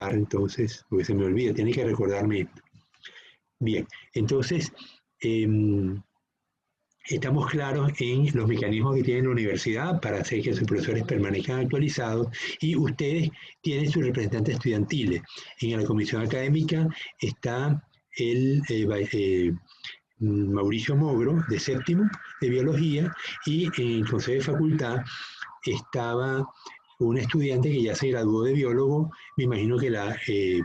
entonces, porque se me olvida, tiene que recordarme esto. Bien, entonces, estamos claros en los mecanismos que tiene la universidad para hacer que sus profesores permanezcan actualizados y ustedes tienen sus representantes estudiantiles. En la comisión académica está el Mauricio Mogro, de séptimo, de biología, y en el consejo de facultad estaba un estudiante que ya se graduó de biólogo, me imagino que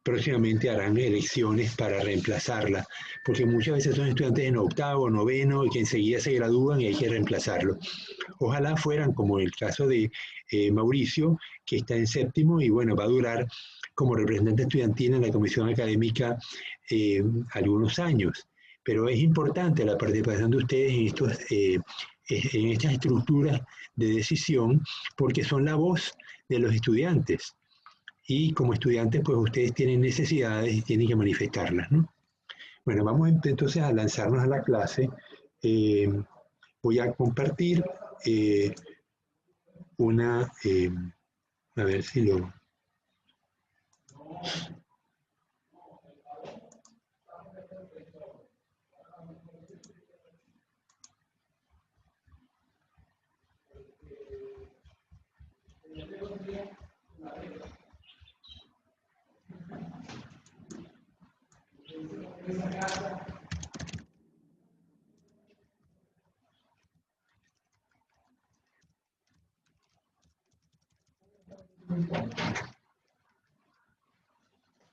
próximamente harán elecciones para reemplazarla, porque muchas veces son estudiantes en octavo, noveno, y que enseguida se gradúan y hay que reemplazarlo. Ojalá fueran como el caso de Mauricio, que está en séptimo y bueno, va a durar como representante estudiantil en la comisión académica algunos años. Pero es importante la participación de ustedes en estas estructuras de decisión porque son la voz de los estudiantes. Y como estudiantes, pues ustedes tienen necesidades y tienen que manifestarlas, ¿no? Bueno, vamos entonces a lanzarnos a la clase. Eh, Voy a compartir a ver si lo...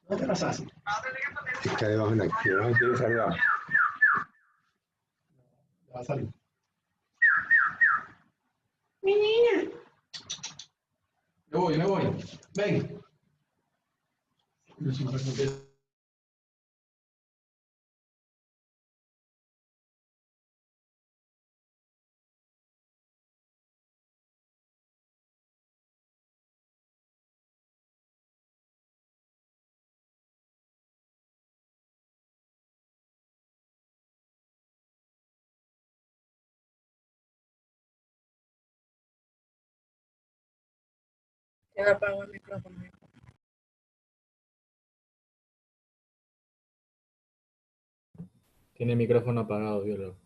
¿Dónde te las haces? Está debajo de la acción, debe estar debajo. Va a salir. Mi niña. Me voy. Ven. Ya apagó el micrófono. Tiene el micrófono apagado, biólogo.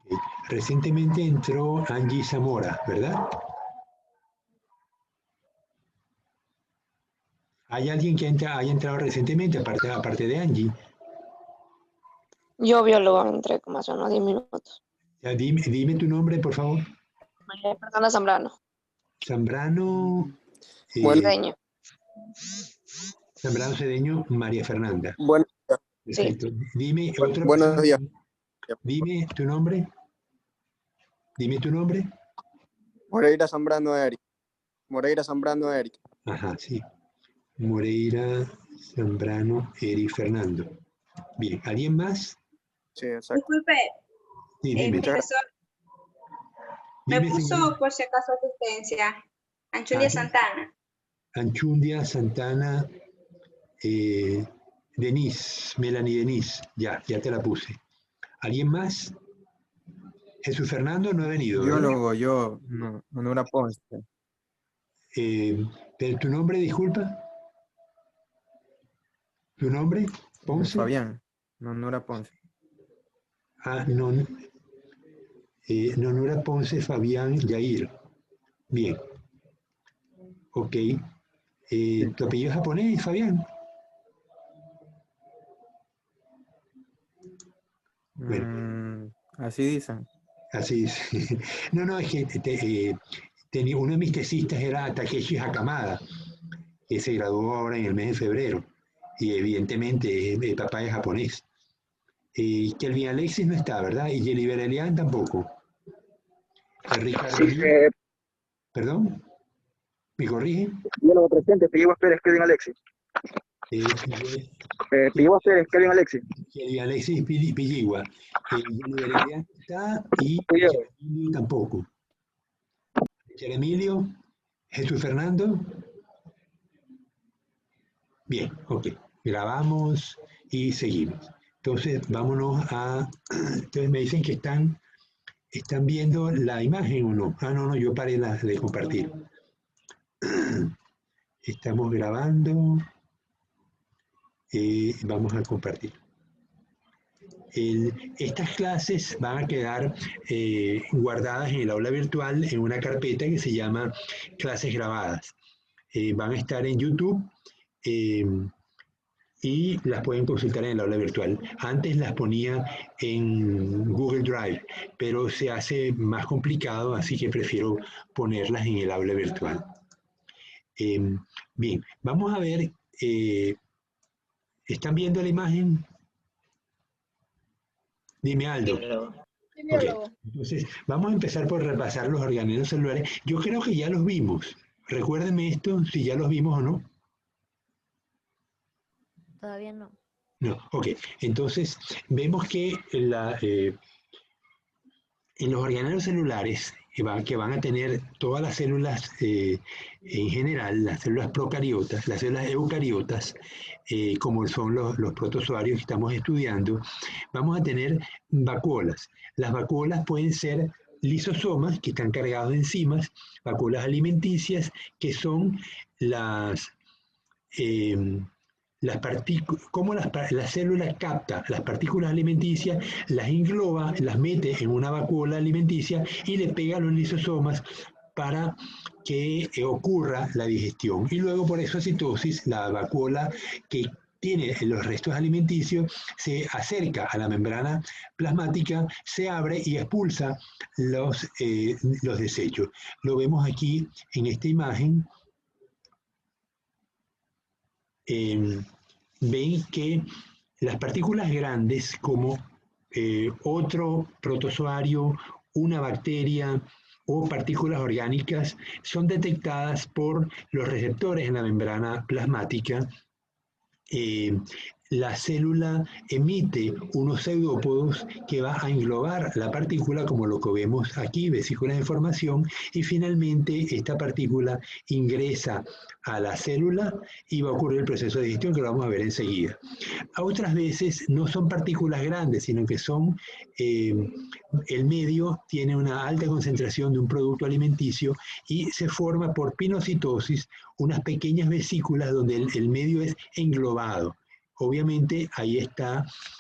Okay. Recientemente entró Angie Zamora, ¿verdad? ¿Hay alguien que haya entrado recientemente, aparte de Angie? Yo biólogo entré como hace unos 10 minutos. Ya, dime tu nombre, por favor. María Fernanda Zambrano. Zambrano... Cedeño. Zambrano Cedeño, María Fernanda. Bueno, Perfecto. Sí. Dime Bueno, otra buenos persona. días. Dime tu nombre. Dime tu nombre. Moreira Zambrano Eric. Ajá, sí. Moreira Zambrano Eri Fernando. Bien, ¿alguien más? Sí, exacto. Disculpe, Sí, dime. profesor, me Dime, puso señor. por si acaso asistencia. Anchulia Santana. Anchundia Santana Denise, Melanie Denise. Ya te la puse. ¿Alguien más? Jesús Fernando no ha venido, ¿verdad? Biólogo, yo, no, Honora Ponce. ¿Pero tu nombre, disculpa? ¿Tu nombre? ¿Ponce? Fabián, Honora Ponce. Ah, no. Nonora Ponce Fabián Yair. Bien. Ok. ¿Tu apellido es japonés, Fabián? Bueno, Así dicen. así es. No, es que uno de mis tesistas era Takeshi Hakamada, que se graduó ahora en el mes de febrero. Y evidentemente el papá es japonés. Kelvin Alexis no está, ¿verdad? Y Yeli Berelian tampoco. Ricardo Lee. ¿Perdón? ¿Me corrige? Biólogo presente, Pillegos Pérez, Kelvin Alexis. Pillegos Pérez, Kelvin Alexis. Kelvin Alexis Pilligua. Yeli Berelian está y Pillegos. Emilio tampoco. Emilio, Jesús Fernando. Bien, ok. Grabamos y seguimos. Entonces, vámonos a... Entonces me dicen que están viendo la imagen o no. Ah, no, yo paré de compartir. Estamos grabando. Vamos a compartir. Estas clases van a quedar guardadas en el aula virtual en una carpeta que se llama clases grabadas. Van a estar en YouTube y las pueden consultar en el aula virtual. Antes las ponía en Google Drive, pero se hace más complicado, así que prefiero ponerlas en el aula virtual. Bien, vamos a ver, ¿están viendo la imagen? Dime, Aldo. Okay. Entonces, vamos a empezar por repasar los organelos celulares. Yo creo que ya los vimos. Recuérdenme esto, si ya los vimos o no. Todavía no. No, ok. Entonces, vemos que en los organelos celulares, que van a tener todas las células en general, las células procariotas, las células eucariotas, como son los protozoarios que estamos estudiando, vamos a tener vacuolas. Las vacuolas pueden ser lisosomas, que están cargados de enzimas, vacuolas alimenticias, que son cómo la célula capta las partículas alimenticias, las engloba, las mete en una vacuola alimenticia y le pega a los lisosomas para que ocurra la digestión. Y luego por exocitosis, la vacuola que tiene los restos alimenticios se acerca a la membrana plasmática, se abre y expulsa los desechos. Lo vemos aquí en esta imagen. Ven que las partículas grandes, como otro protozoario, una bacteria o partículas orgánicas, son detectadas por los receptores en la membrana plasmática. La célula emite unos pseudópodos que va a englobar la partícula, como lo que vemos aquí, vesículas de formación, y finalmente esta partícula ingresa a la célula y va a ocurrir el proceso de digestión que lo vamos a ver enseguida. A otras veces no son partículas grandes, sino que son, el medio tiene una alta concentración de un producto alimenticio y se forma por pinocitosis unas pequeñas vesículas donde el medio es englobado. Obviamente ahí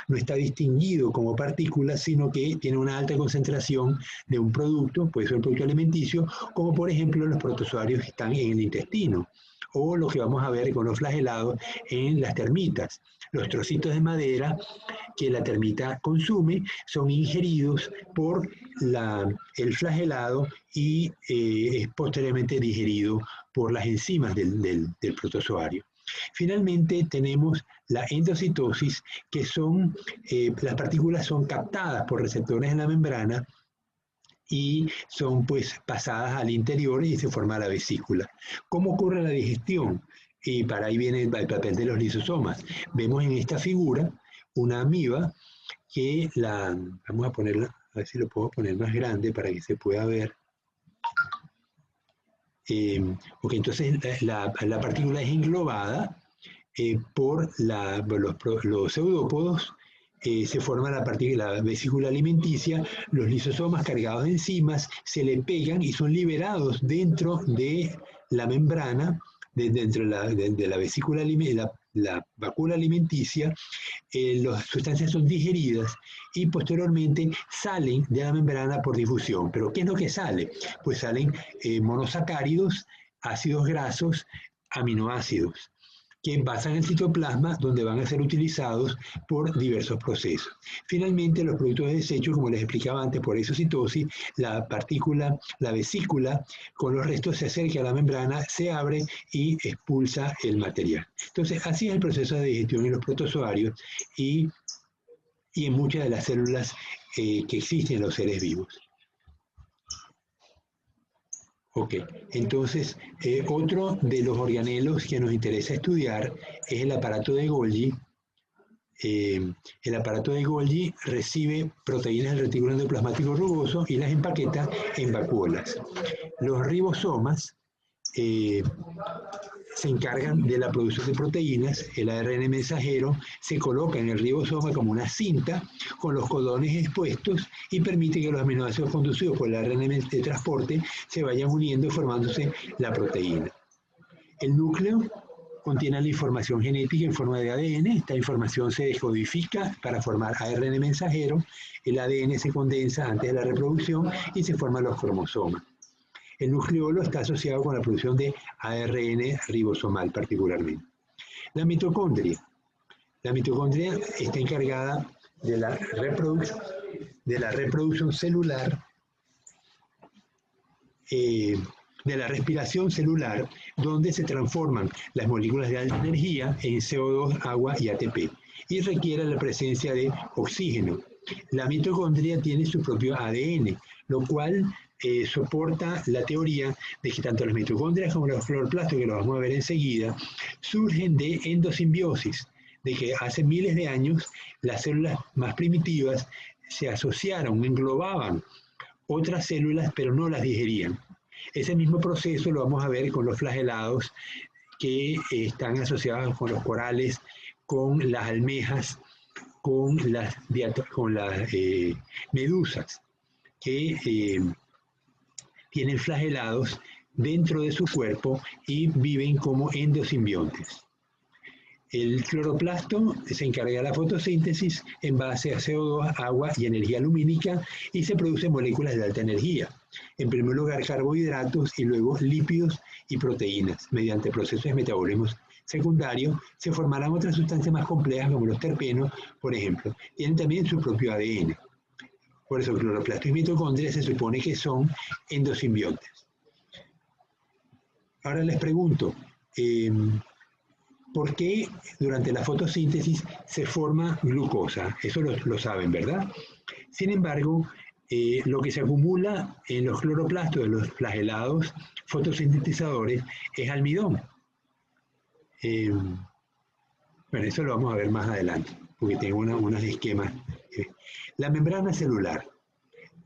no está distinguido como partícula, sino que tiene una alta concentración de un producto, puede ser un producto alimenticio, como por ejemplo los protozoarios que están en el intestino, o lo que vamos a ver con los flagelados en las termitas. Los trocitos de madera que la termita consume son ingeridos por el flagelado y es posteriormente digerido por las enzimas del protozoario. Finalmente tenemos la endocitosis, que son, las partículas son captadas por receptores en la membrana y son pues pasadas al interior y se forma la vesícula. ¿Cómo ocurre la digestión? Y para ahí viene el papel de los lisosomas. Vemos en esta figura una amiba que vamos a ponerla, a ver si lo puedo poner más grande para que se pueda ver. Ok, entonces la partícula es englobada por los pseudópodos, se forma la vesícula alimenticia, los lisosomas cargados de enzimas se le pegan y son liberados dentro de la membrana, dentro de la vesícula, la vacuola alimenticia. Las sustancias son digeridas y posteriormente salen de la membrana por difusión. ¿Pero qué es lo que sale? Pues salen monosacáridos, ácidos grasos, aminoácidos, que pasan al citoplasma, donde van a ser utilizados por diversos procesos. Finalmente, los productos de desecho, como les explicaba antes, por exocitosis, la vesícula con los restos se acerca a la membrana, se abre y expulsa el material. Entonces, así es el proceso de digestión en los protozoarios y en muchas de las células que existen en los seres vivos. Ok, entonces otro de los organelos que nos interesa estudiar es el aparato de Golgi. El aparato de Golgi recibe proteínas del retículo endoplasmático rugoso y las empaqueta en vacuolas. Los ribosomas eh, se encargan de la producción de proteínas. El ARN mensajero se coloca en el ribosoma como una cinta con los codones expuestos y permite que los aminoácidos conducidos por el ARN de transporte se vayan uniendo formándose la proteína. El núcleo contiene la información genética en forma de ADN. Esta información se descodifica para formar ARN mensajero. El ADN se condensa antes de la reproducción y se forman los cromosomas. El nucleolo está asociado con la producción de ARN ribosomal particularmente. La mitocondria. La mitocondria está encargada de la reproducción celular, de la respiración celular, donde se transforman las moléculas de alta energía en CO2, agua y ATP, y requiere la presencia de oxígeno. La mitocondria tiene su propio ADN, lo cual soporta la teoría de que tanto las mitocondrias como los cloroplastos, que lo vamos a ver enseguida, surgen de endosimbiosis, de que hace miles de años las células más primitivas se asociaron, englobaban otras células, pero no las digerían. Ese mismo proceso lo vamos a ver con los flagelados, que están asociados con los corales, con las almejas, con las medusas, que tienen flagelados dentro de su cuerpo y viven como endosimbiontes. El cloroplasto se encarga de la fotosíntesis en base a CO2, agua y energía lumínica, y se producen moléculas de alta energía. En primer lugar, carbohidratos y luego lípidos y proteínas. Mediante procesos de metabolismo secundario se formarán otras sustancias más complejas como los terpenos, por ejemplo. Tienen también su propio ADN. Por eso, cloroplasto y mitocondria se supone que son endosimbiontes. Ahora les pregunto, ¿por qué durante la fotosíntesis se forma glucosa? Eso lo saben, ¿verdad? Sin embargo, lo que se acumula en los cloroplastos de los flagelados fotosintetizadores es almidón. Bueno, eso lo vamos a ver más adelante, porque tengo unos esquemas. La membrana celular.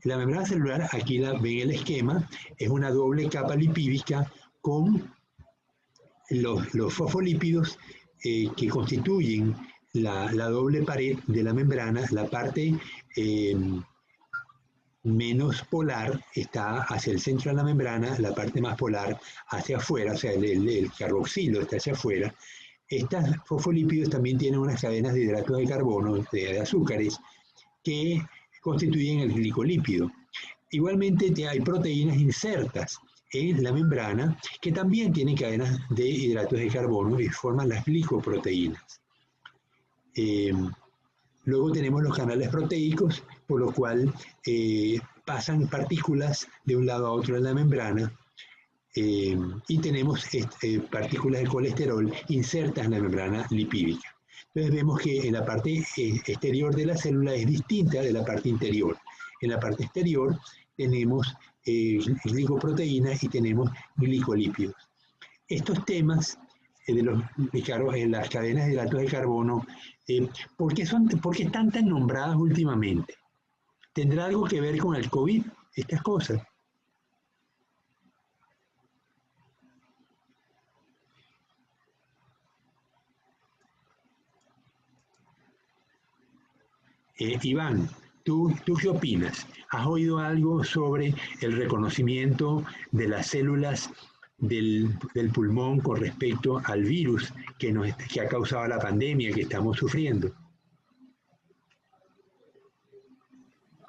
La membrana celular, aquí la ven el esquema, es una doble capa lipídica con los fosfolípidos que constituyen la doble pared de la membrana. La parte menos polar está hacia el centro de la membrana, la parte más polar hacia afuera, o sea, el carboxilo está hacia afuera. Estos fosfolípidos también tienen unas cadenas de hidratos de carbono, de azúcares, que constituyen el glicolípido. Igualmente hay proteínas insertas en la membrana que también tienen cadenas de hidratos de carbono y forman las glicoproteínas. Luego tenemos los canales proteicos, por lo cual pasan partículas de un lado a otro de la membrana, y tenemos partículas de colesterol insertas en la membrana lipídica. Entonces vemos que en la parte exterior de la célula es distinta de la parte interior. En la parte exterior tenemos glicoproteínas y tenemos glicolípidos. Estos temas de las cadenas de hidratos de carbono, ¿por qué están tan nombradas últimamente? ¿Tendrá algo que ver con el COVID, estas cosas? Iván, ¿tú qué opinas? ¿Has oído algo sobre el reconocimiento de las células del pulmón con respecto al virus que ha causado la pandemia que estamos sufriendo?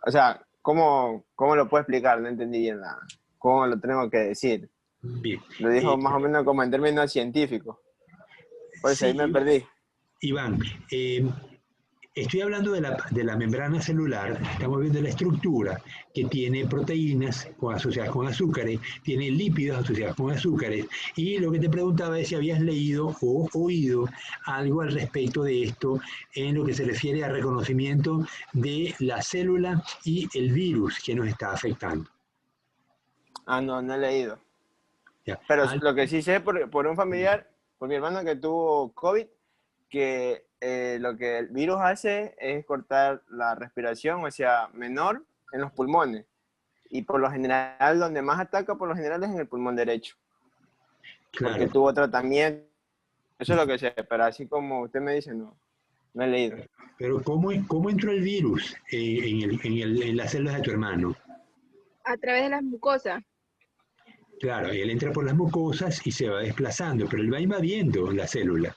O sea, ¿cómo lo puedo explicar? No entendí bien cómo lo tengo que decir. Bien. Lo dijo más o menos como en términos científicos. Pues sí, ahí me perdí. Iván, estoy hablando de la membrana celular. Estamos viendo la estructura que tiene proteínas asociadas con azúcares, tiene lípidos asociados con azúcares, y lo que te preguntaba es si habías leído o oído algo al respecto de esto en lo que se refiere al reconocimiento de la célula y el virus que nos está afectando. No he leído. Ya. Pero lo que sí sé por un familiar, por mi hermano que tuvo COVID, que lo que el virus hace es cortar la respiración, o sea, menor en los pulmones. Y por lo general, donde más ataca, por lo general es en el pulmón derecho. Claro. porque tuvo tratamiento. Eso es lo que sé, pero así como usted me dice, no he leído. Pero ¿cómo entró el virus en las células de tu hermano? A través de las mucosas. Claro, él entra por las mucosas y se va desplazando, pero él va invadiendo la célula.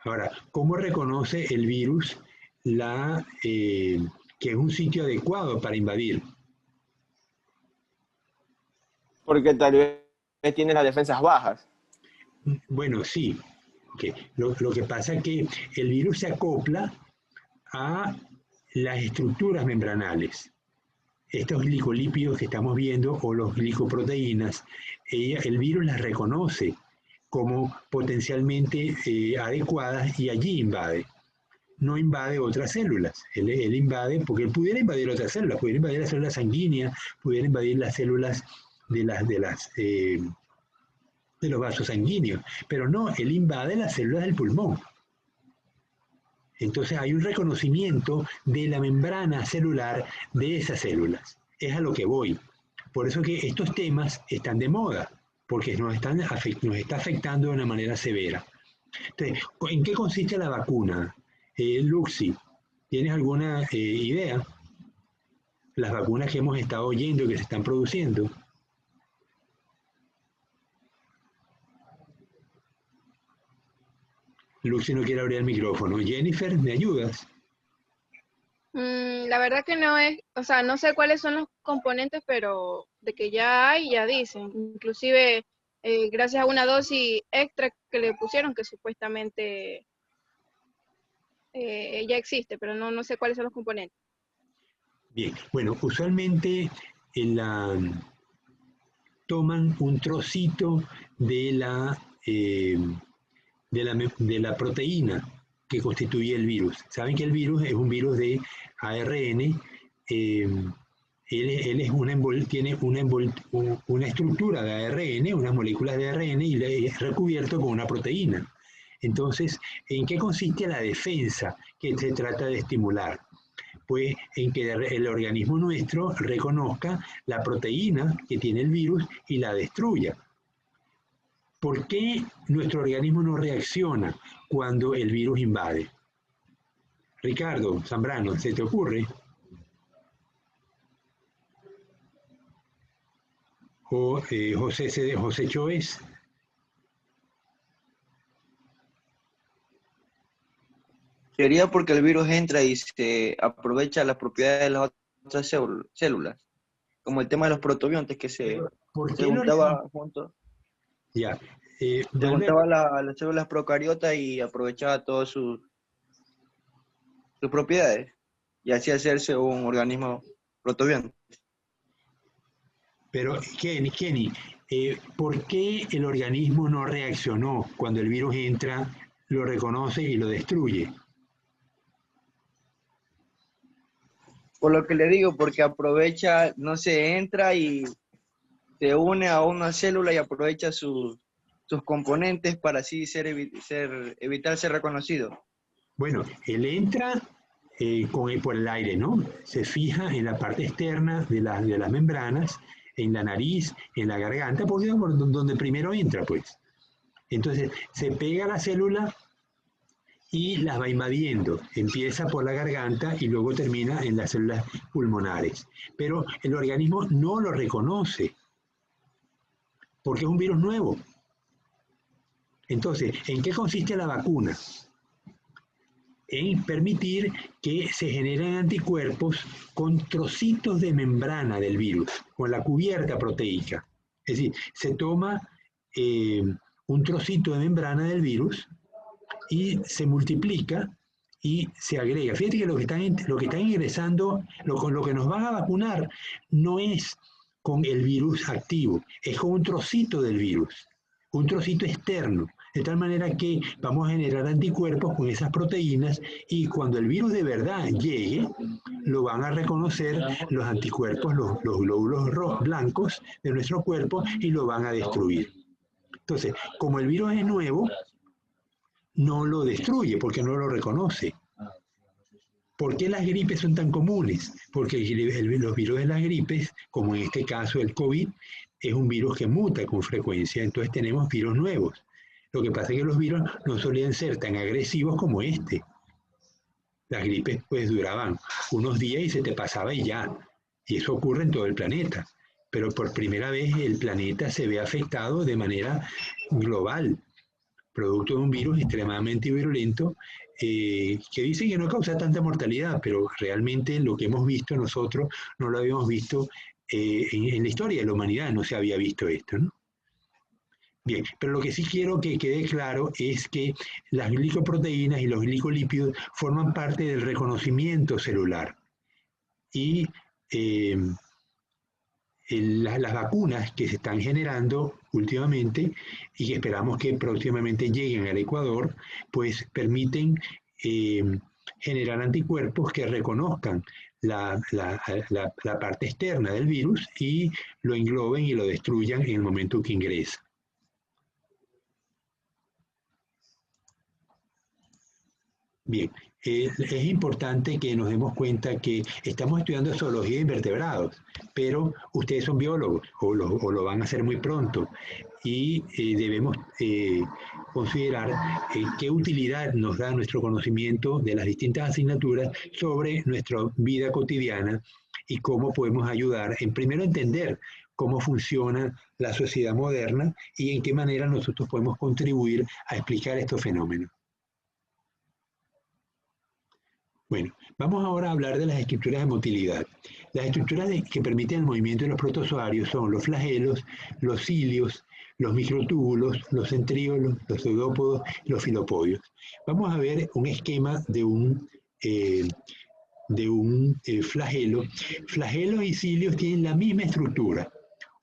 Ahora, ¿cómo reconoce el virus que es un sitio adecuado para invadir? Porque tal vez tiene las defensas bajas. Bueno, sí. Okay. Lo que pasa es que el virus se acopla a las estructuras membranales. Estos glicolípidos que estamos viendo, o los glicoproteínas, el virus las reconoce como potencialmente adecuadas y allí invade. No invade otras células. Él invade, porque él pudiera invadir otras células, pudiera invadir las células sanguíneas, pudiera invadir las células de los vasos sanguíneos, pero no, él invade las células del pulmón. Entonces hay un reconocimiento de la membrana celular de esas células. Es a lo que voy. Por eso que estos temas están de moda, porque nos está afectando de una manera severa. Entonces, ¿en qué consiste la vacuna? Luxi, ¿tienes alguna idea? Las vacunas que hemos estado oyendo que se están produciendo. Luxi no quiere abrir el micrófono. Jennifer, ¿me ayudas? La verdad que no es, o sea, no sé cuáles son los componentes, pero de que ya hay, ya dicen. Inclusive, gracias a una dosis extra que le pusieron, que supuestamente ya existe, pero no sé cuáles son los componentes. Bien, bueno, usualmente toman un trocito de la proteína que constituye el virus. Saben que el virus es un virus de ARN. Él tiene una estructura de ARN, unas moléculas de ARN, y es recubierto con una proteína. Entonces, ¿en qué consiste la defensa que se trata de estimular? Pues en que el organismo nuestro reconozca la proteína que tiene el virus y la destruya. ¿Por qué nuestro organismo no reacciona cuando el virus invade? Ricardo Zambrano, ¿se te ocurre? O José Choes. Sería porque el virus entra y se aprovecha las propiedades de las otras células, como el tema de los protobiontes que se juntaba juntos. Ya. Se juntaba las células procariotas y aprovechaba todas sus propiedades y así hacerse un organismo protobionte. Pero, Kenny, ¿por qué el organismo no reaccionó cuando el virus entra, lo reconoce y lo destruye? Por lo que le digo, porque aprovecha, no sé, entra y se une a una célula y aprovecha sus componentes para así evitar ser reconocido. Bueno, él entra por el aire, ¿no? Se fija en la parte externa de las membranas, en la nariz, en la garganta, por donde primero entra, pues. Entonces, se pega a la célula y las va invadiendo. Empieza por la garganta y luego termina en las células pulmonares. Pero el organismo no lo reconoce, porque es un virus nuevo. Entonces, ¿en qué consiste la vacuna? En permitir que se generen anticuerpos con trocitos de membrana del virus, con la cubierta proteica. Es decir, se toma un trocito de membrana del virus y se multiplica y se agrega. Fíjate que lo que están ingresando, con lo que nos van a vacunar, no es con el virus activo, es con un trocito del virus, un trocito externo, de tal manera que vamos a generar anticuerpos con esas proteínas y cuando el virus de verdad llegue, lo van a reconocer los anticuerpos, los glóbulos blancos de nuestro cuerpo y lo van a destruir. Entonces, como el virus es nuevo, no lo destruye porque no lo reconoce. ¿Por qué las gripes son tan comunes? Porque los virus de las gripes, como en este caso el COVID, es un virus que muta con frecuencia, entonces tenemos virus nuevos. Lo que pasa es que los virus no solían ser tan agresivos como este. Las gripes pues duraban unos días y se te pasaba y ya. Y eso ocurre en todo el planeta. Pero por primera vez el planeta se ve afectado de manera global, producto de un virus extremadamente virulento que dice que no causa tanta mortalidad, pero realmente lo que hemos visto nosotros no lo habíamos visto en la historia de la humanidad, no se había visto esto, ¿no? Bien, pero lo que sí quiero que quede claro es que las glicoproteínas y los glicolípidos forman parte del reconocimiento celular. Y las vacunas que se están generando últimamente y que esperamos que próximamente lleguen al Ecuador, pues permiten generar anticuerpos que reconozcan la parte externa del virus y lo engloben y lo destruyan en el momento que ingresa. Bien, es importante que nos demos cuenta que estamos estudiando zoología de invertebrados, pero ustedes son biólogos o lo van a hacer muy pronto y debemos considerar qué utilidad nos da nuestro conocimiento de las distintas asignaturas sobre nuestra vida cotidiana y cómo podemos ayudar en primero entender cómo funciona la sociedad moderna y en qué manera nosotros podemos contribuir a explicar estos fenómenos. Bueno, vamos ahora a hablar de las estructuras de motilidad. Las estructuras que permiten el movimiento de los protozoarios son los flagelos, los cilios, los microtúbulos, los centríolos, los pseudópodos y los filopodios. Vamos a ver un esquema de un flagelo. Flagelos y cilios tienen la misma estructura.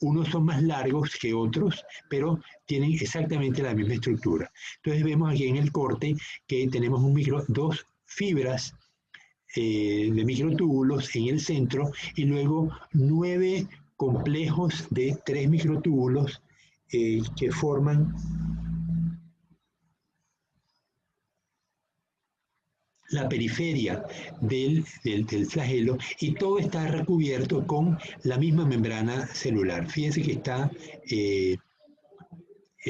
Unos son más largos que otros, pero tienen exactamente la misma estructura. Entonces vemos aquí en el corte que tenemos dos fibras de microtúbulos en el centro y luego 9 complejos de 3 microtúbulos que forman la periferia del flagelo y todo está recubierto con la misma membrana celular. Fíjense que está,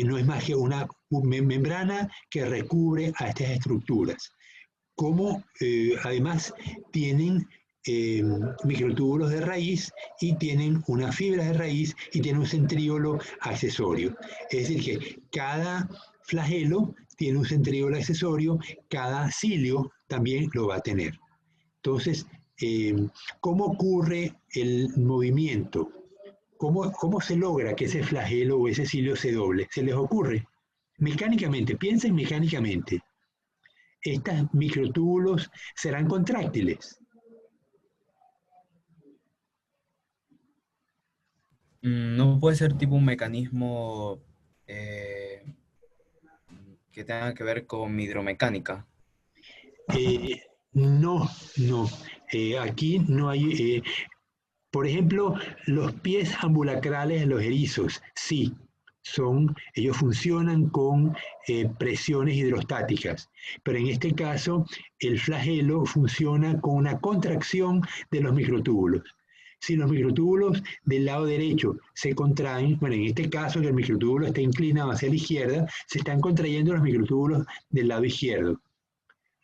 no es más que una membrana que recubre a estas estructuras. Como además tienen microtúbulos de raíz y tienen una fibra de raíz y tienen un centríolo accesorio. Es decir, que cada flagelo tiene un centríolo accesorio, cada cilio también lo va a tener. Entonces, ¿cómo ocurre el movimiento? ¿Cómo se logra que ese flagelo o ese cilio se doble? ¿Se les ocurre? Mecánicamente, piensen mecánicamente. ¿Estos microtúbulos serán contráctiles? No puede ser tipo un mecanismo que tenga que ver con hidromecánica. No. Aquí no hay... por ejemplo, los pies ambulacrales de los erizos, sí. Ellos funcionan con presiones hidrostáticas, pero en este caso el flagelo funciona con una contracción de los microtúbulos. Si los microtúbulos del lado derecho se contraen, bueno, en este caso que el microtúbulo está inclinado hacia la izquierda, se están contrayendo los microtúbulos del lado izquierdo.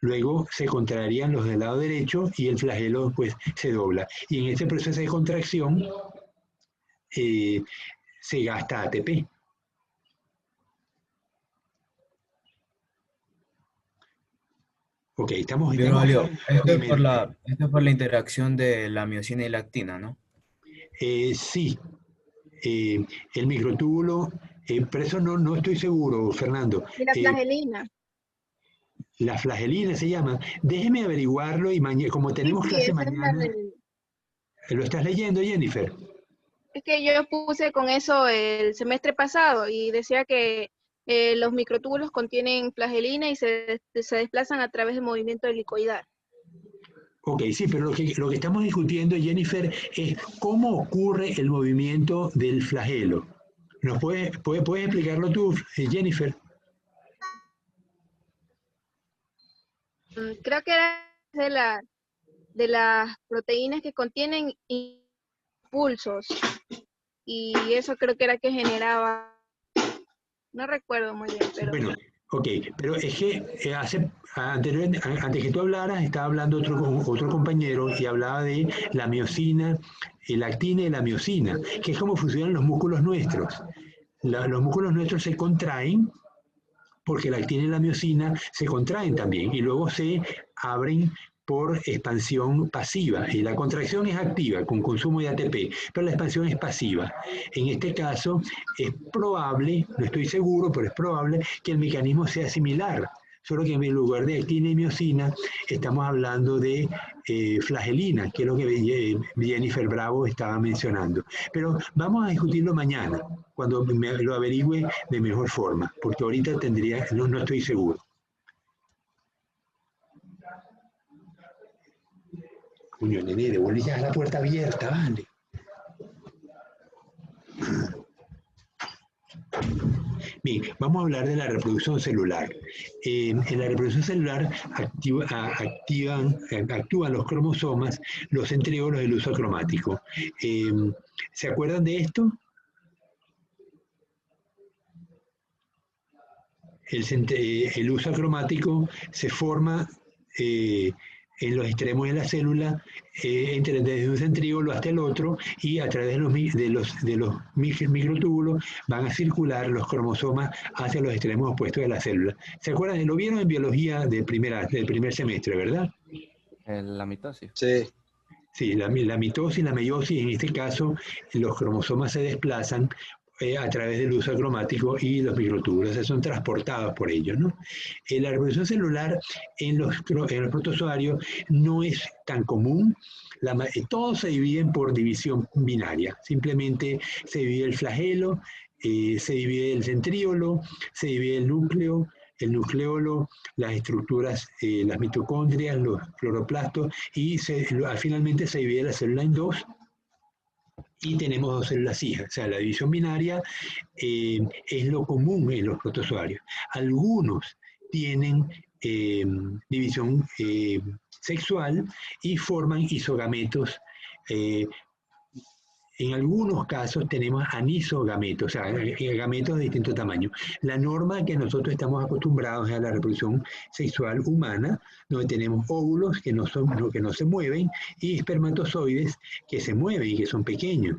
Luego se contraerían los del lado derecho y el flagelo pues se dobla. Y en ese proceso de contracción se gasta ATP. Ok, estamos... Esto es por la interacción de la miosina y lactina, ¿no? Sí. El microtúbulo, pero eso no estoy seguro, Fernando. Y la flagelina. La flagelina se llama. Déjeme averiguarlo y mañana, como tenemos clase mañana... ¿Lo estás leyendo, Jennifer? Es que yo puse con eso el semestre pasado y decía que los microtúbulos contienen flagelina y se desplazan a través del movimiento helicoidal. Ok, sí, pero lo que estamos discutiendo, Jennifer, es cómo ocurre el movimiento del flagelo. ¿Nos puedes explicarlo tú, Jennifer? Creo que era de las proteínas que contienen impulsos. y eso creo que era que generaba, no recuerdo muy bien, pero Bueno, ok, pero es que antes que tú hablaras, estaba hablando otro compañero y hablaba de la miocina, la actina y la miocina, que es como funcionan los músculos nuestros. Los músculos nuestros se contraen porque la actina y la miocina se contraen también y luego se abren por expansión pasiva. Y la contracción es activa, con consumo de ATP, pero la expansión es pasiva. En este caso, es probable, no estoy seguro, pero es probable que el mecanismo sea similar, solo que en lugar de actina y miocina, estamos hablando de flagelina, que es lo que Jennifer Bravo estaba mencionando. Pero vamos a discutirlo mañana, cuando lo averigüe de mejor forma, porque ahorita no estoy seguro. Coño, nene, devuelve ya la puerta abierta, vale. Bien, vamos a hablar de la reproducción celular. En la reproducción celular actúan los cromosomas, los centríolos del uso cromático. ¿Se acuerdan de esto? El uso cromático se forma en los extremos de la célula, desde un centríolo hasta el otro, y a través de los microtúbulos van a circular los cromosomas hacia los extremos opuestos de la célula. ¿Se acuerdan? Lo vieron en biología del primer semestre, ¿verdad? La mitosis. Sí. Sí, la mitosis y la meiosis, en este caso, los cromosomas se desplazan a través del uso cromático y los microtúbulos, o sea, son transportados por ellos, ¿no? La reproducción celular en los protozoarios no es tan común. Todos se dividen por división binaria. Simplemente se divide el flagelo, se divide el centríolo, se divide el núcleo, el nucleolo, las estructuras, las mitocondrias, los cloroplastos, y finalmente se divide la célula en dos. Y tenemos dos células hijas, o sea, la división binaria es lo común en los protozoarios. Algunos tienen división sexual y forman isogametos. En algunos casos tenemos anisogametos, o sea, gametos de distinto tamaño. La norma que nosotros estamos acostumbrados es a la reproducción sexual humana, donde tenemos óvulos que no se mueven y espermatozoides que se mueven y que son pequeños.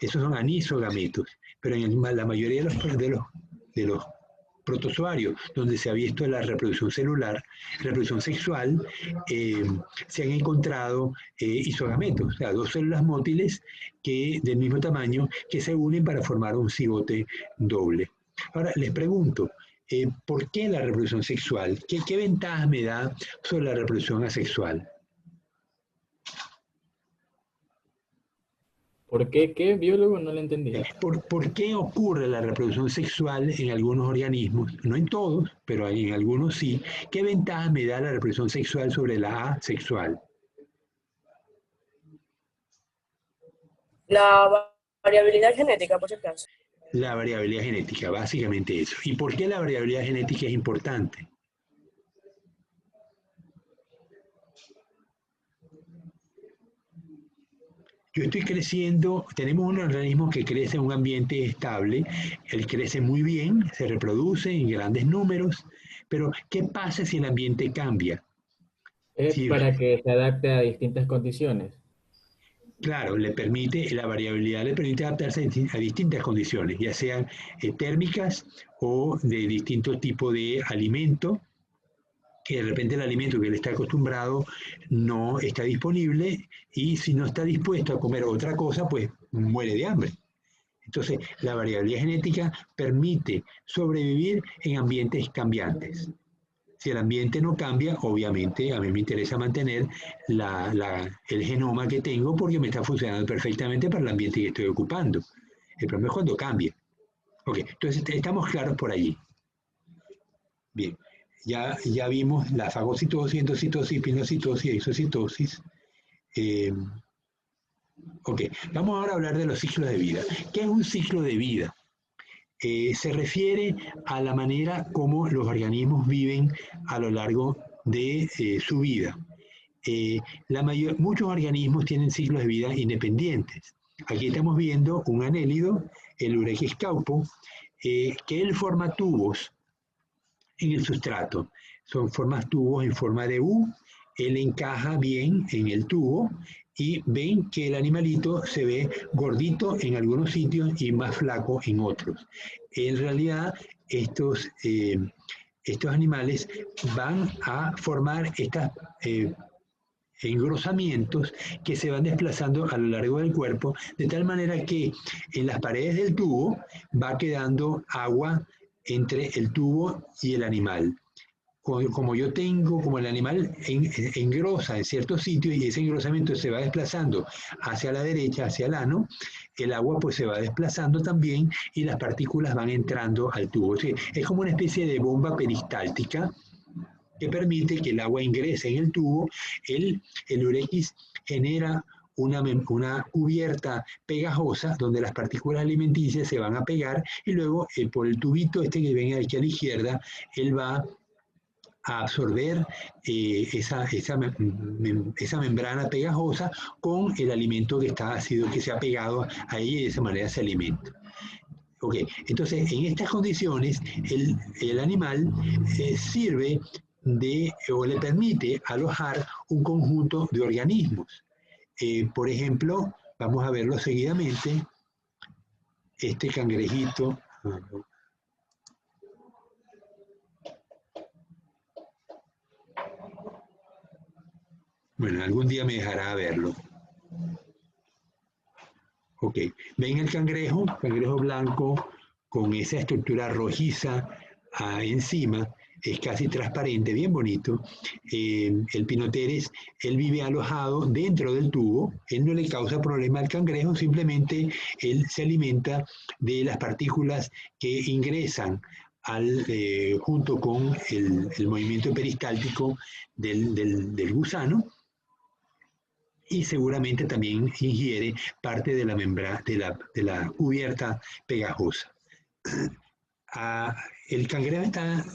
Esos son anisogametos. Pero en la mayoría de los protozoarios, donde se ha visto la reproducción celular, reproducción sexual, se han encontrado isogametos, o sea, dos células mótiles del mismo tamaño que se unen para formar un cigote doble. Ahora, les pregunto, ¿por qué la reproducción sexual? ¿Qué ventajas me da sobre la reproducción asexual? ¿Por qué? ¿Qué biólogo? No lo entendí. ¿Por qué ocurre la reproducción sexual en algunos organismos? No en todos, pero en algunos sí. ¿Qué ventaja me da la reproducción sexual sobre la asexual? La variabilidad genética, por si acaso. La variabilidad genética, básicamente eso. ¿Y por qué la variabilidad genética es importante? Yo estoy creciendo, tenemos un organismo que crece en un ambiente estable, él crece muy bien, se reproduce en grandes números, pero ¿qué pasa si el ambiente cambia? Es para que se adapte a distintas condiciones. Claro, la variabilidad le permite adaptarse a distintas condiciones, ya sean térmicas o de distintos tipos de alimento, que de repente el alimento que él está acostumbrado no está disponible y si no está dispuesto a comer otra cosa, pues muere de hambre. Entonces, la variabilidad genética permite sobrevivir en ambientes cambiantes. Si el ambiente no cambia, obviamente a mí me interesa mantener el genoma que tengo porque me está funcionando perfectamente para el ambiente que estoy ocupando. El problema es cuando cambia. Ok, entonces estamos claros por allí. Bien. Ya vimos la fagocitosis, endocitosis, pinocitosis, exocitosis. Ok, vamos ahora a hablar de los ciclos de vida. ¿Qué es un ciclo de vida? Se refiere a la manera como los organismos viven a lo largo de su vida. Muchos organismos tienen ciclos de vida independientes. Aquí estamos viendo un anélido, el Urechis caupo, que él forma tubos en el sustrato. Formas tubos en forma de U, él encaja bien en el tubo y ven que el animalito se ve gordito en algunos sitios y más flaco en otros. En realidad, estos animales van a formar estos engrosamientos que se van desplazando a lo largo del cuerpo, de tal manera que en las paredes del tubo va quedando agua entre el tubo y el animal. Como el animal engrosa en ciertos sitios y ese engrosamiento se va desplazando hacia la derecha, hacia el ano, el agua pues se va desplazando también y las partículas van entrando al tubo. O sea, es como una especie de bomba peristáltica que permite que el agua ingrese en el tubo. El Urechis genera una cubierta pegajosa donde las partículas alimenticias se van a pegar y luego por el tubito que ven aquí a la izquierda, él va a absorber esa membrana pegajosa con el alimento que se ha pegado a ella y de esa manera se alimenta. Ok, entonces en estas condiciones el animal sirve o le permite alojar un conjunto de organismos. Por ejemplo, vamos a verlo seguidamente, este cangrejito. Bueno, algún día me dejará verlo. Ok, ven el cangrejo blanco con esa estructura rojiza encima, es casi transparente, bien bonito. El Pinoteres, él vive alojado dentro del tubo, él no le causa problema al cangrejo, simplemente él se alimenta de las partículas que ingresan junto con el movimiento peristáltico del gusano, y seguramente también ingiere parte de la membrana, de la cubierta pegajosa. El cangrejo está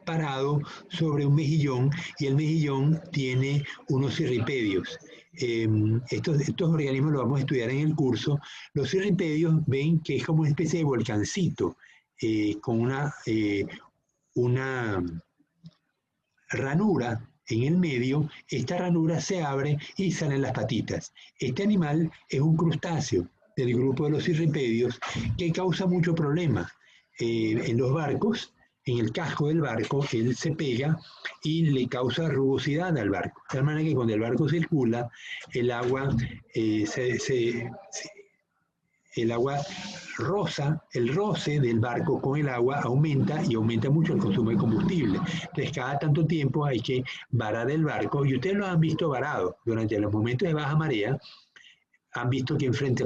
parado sobre un mejillón y el mejillón tiene unos cirripedios. Estos organismos los vamos a estudiar en el curso. Los cirripedios ven que es como una especie de volcancito con una ranura en el medio. Esta ranura se abre y salen las patitas. Este animal es un crustáceo del grupo de los cirripedios que causa mucho problema. En los barcos, en el casco del barco, él se pega y le causa rugosidad al barco. De tal manera que cuando el barco circula, el agua rosa, el roce del barco con el agua aumenta y aumenta mucho el consumo de combustible. Entonces, cada tanto tiempo hay que varar el barco, y ustedes lo han visto varado durante los momentos de baja marea. Han visto que frente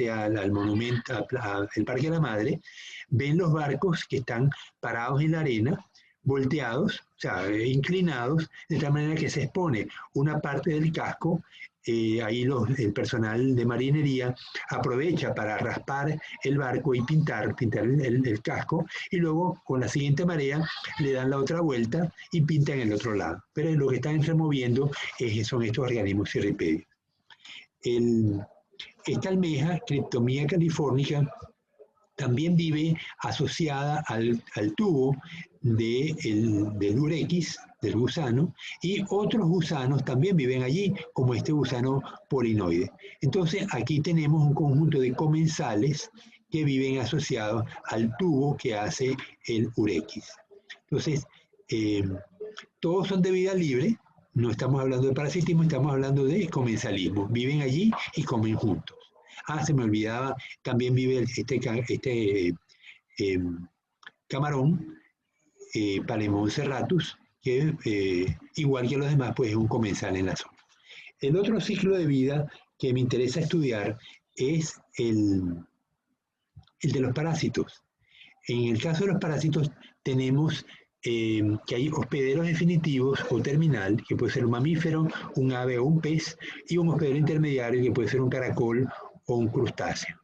al monumento, al Parque de la Madre, ven los barcos que están parados en la arena, volteados, o sea, inclinados, de tal manera que se expone una parte del casco. Ahí el personal de marinería aprovecha para raspar el barco y pintar el casco, y luego con la siguiente marea le dan la otra vuelta y pintan el otro lado. Pero lo que están removiendo son estos organismos cirripedios. Esta almeja, Cryptomia californica, también vive asociada al tubo del Urechis, del gusano, y otros gusanos también viven allí, como este gusano polinoide. Entonces, aquí tenemos un conjunto de comensales que viven asociados al tubo que hace el Urechis. Entonces, todos son de vida libre. No estamos hablando de parasitismo, estamos hablando de comensalismo. Viven allí y comen juntos. Se me olvidaba, también vive este camarón, Palemon serratus, que igual que los demás, pues es un comensal en la zona. El otro ciclo de vida que me interesa estudiar es el de los parásitos. En el caso de los parásitos tenemos que hay hospederos definitivos o terminal, que puede ser un mamífero, un ave o un pez, y un hospedero intermediario, que puede ser un caracol o un crustáceo.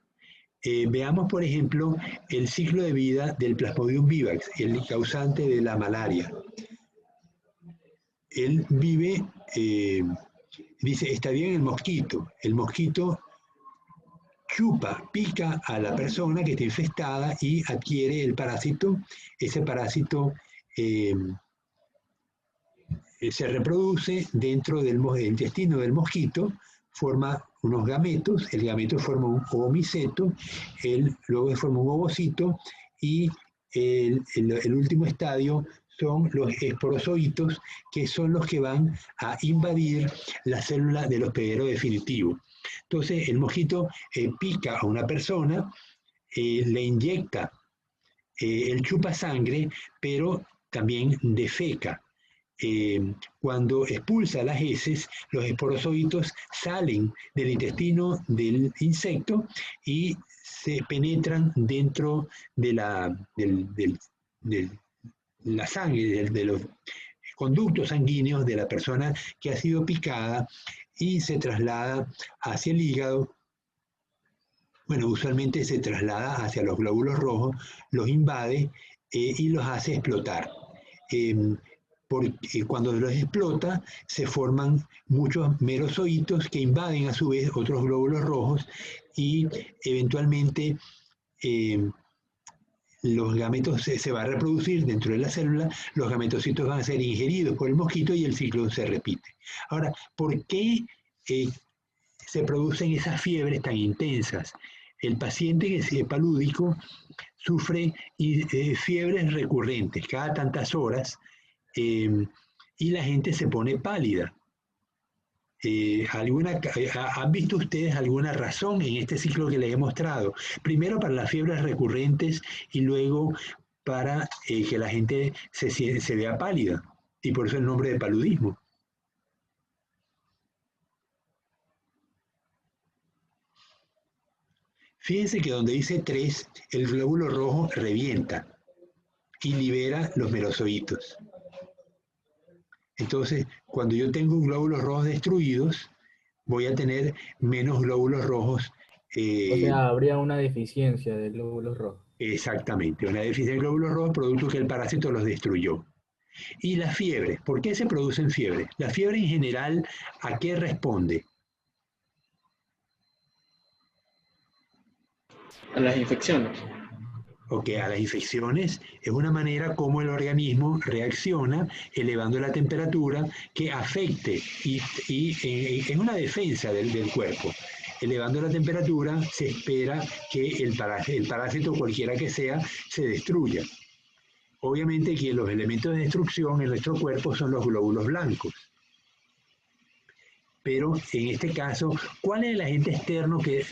Veamos, por ejemplo, el ciclo de vida del Plasmodium vivax, el causante de la malaria. Él vive, dice, está bien el mosquito. El mosquito chupa, pica a la persona que está infestada y adquiere el parásito. Ese parásito se reproduce dentro del intestino del mosquito, forma unos gametos, el gameto forma un ovomiceto, luego forma un ovocito y el último estadio son los esporozoitos, que son los que van a invadir la célula del hospedero definitivo. Entonces el mosquito pica a una persona, le inyecta el chupa sangre, pero también defeca. Cuando expulsa las heces, los esporozoitos salen del intestino del insecto y se penetran dentro de la sangre, de los conductos sanguíneos de la persona que ha sido picada y se traslada hacia el hígado. Bueno, usualmente se traslada hacia los glóbulos rojos, los invade y los hace explotar. Porque cuando los explota se forman muchos merozoitos que invaden a su vez otros glóbulos rojos y eventualmente los gametos se va a reproducir dentro de la célula, los gametocitos van a ser ingeridos por el mosquito y el ciclo se repite. Ahora, ¿por qué se producen esas fiebres tan intensas? El paciente que es palúdico sufre fiebres recurrentes cada tantas horas, y la gente se pone pálida. ¿Han visto ustedes alguna razón en este ciclo que les he mostrado? Primero para las fiebres recurrentes y luego para que la gente se vea pálida, y por eso el nombre de paludismo. Fíjense que donde dice 3, el glóbulo rojo revienta y libera los merozoitos. Entonces, cuando yo tengo glóbulos rojos destruidos, voy a tener menos glóbulos rojos. O sea, habría una deficiencia de glóbulos rojos. Exactamente, una deficiencia de glóbulos rojos producto que el parásito los destruyó. Y la fiebre, ¿por qué se producen fiebres? La fiebre en general, ¿a qué responde? A las infecciones. Ok, a las infecciones es una manera como el organismo reacciona elevando la temperatura que afecte y es una defensa del cuerpo. Elevando la temperatura se espera que el parásito cualquiera que sea se destruya. Obviamente que los elementos de destrucción en nuestro cuerpo son los glóbulos blancos. Pero en este caso, ¿cuál es el agente externo que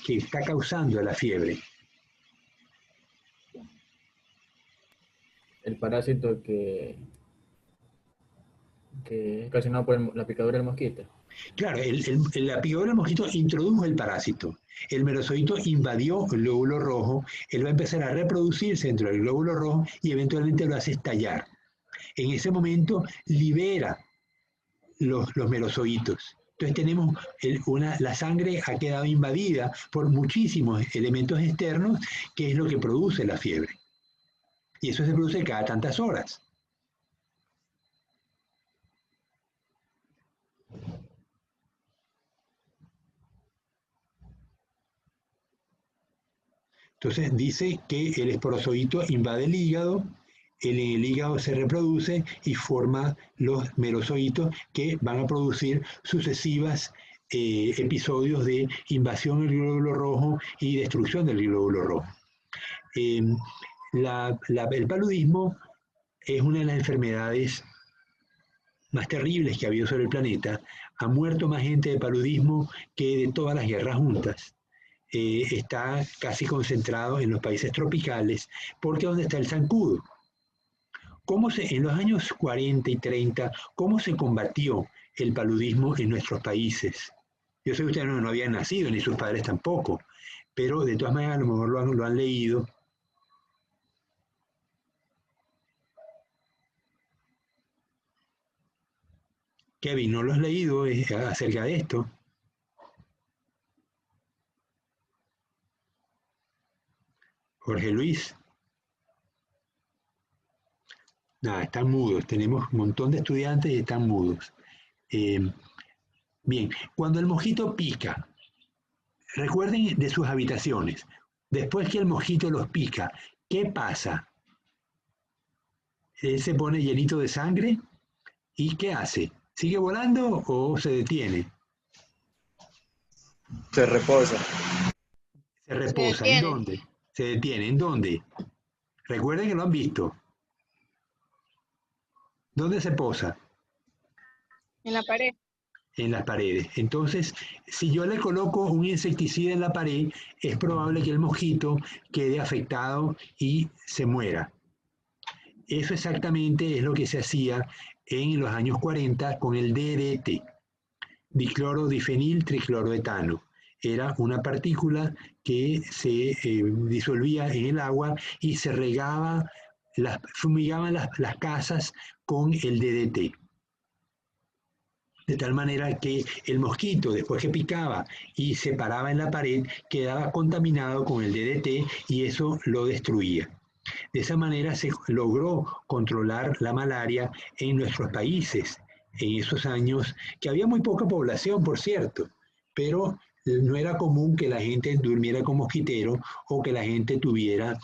está causando la fiebre? El parásito que es ocasionado por la picadura del mosquito. Claro, la picadura del mosquito introdujo el parásito. El merozoito invadió el glóbulo rojo, él va a empezar a reproducirse dentro del glóbulo rojo y eventualmente lo hace estallar. En ese momento libera los merozoitos. Entonces tenemos la sangre ha quedado invadida por muchísimos elementos externos, que es lo que produce la fiebre. Y eso se produce cada tantas horas. Entonces dice que el esporozoito invade el hígado, en el hígado se reproduce y forma los merozoitos que van a producir sucesivas episodios de invasión del glóbulo rojo y destrucción del glóbulo rojo. El paludismo es una de las enfermedades más terribles que ha habido sobre el planeta. Ha muerto más gente de paludismo que de todas las guerras juntas. Está casi concentrado en los países tropicales, porque es donde está el zancudo. En los años 40 y 30, ¿cómo se combatió el paludismo en nuestros países? Yo sé que ustedes no habían nacido, ni sus padres tampoco, pero de todas maneras a lo mejor lo han leído. Kevin, ¿no lo has leído acerca de esto? Jorge Luis. Nada, están mudos. Tenemos un montón de estudiantes y están mudos. Bien, cuando el mosquito pica, recuerden de sus habitaciones. Después que el mosquito los pica, ¿qué pasa? Él se pone llenito de sangre y ¿qué hace? ¿Sigue volando o se detiene? Se reposa. Se reposa. ¿En dónde? Se detiene. ¿En dónde? Recuerden que lo han visto. ¿Dónde se posa? En la pared. En las paredes. Entonces, si yo le coloco un insecticida en la pared, es probable que el mosquito quede afectado y se muera. Eso exactamente es lo que se hacía en los años 40 con el DDT, diclorodifenil tricloroetano. Era una partícula que se disolvía en el agua y se regaba, fumigaban las casas con el DDT. De tal manera que el mosquito, después que picaba y se paraba en la pared, quedaba contaminado con el DDT y eso lo destruía. De esa manera se logró controlar la malaria en nuestros países, en esos años, que había muy poca población, por cierto, pero no era común que la gente durmiera con mosquitero o que la gente tuviera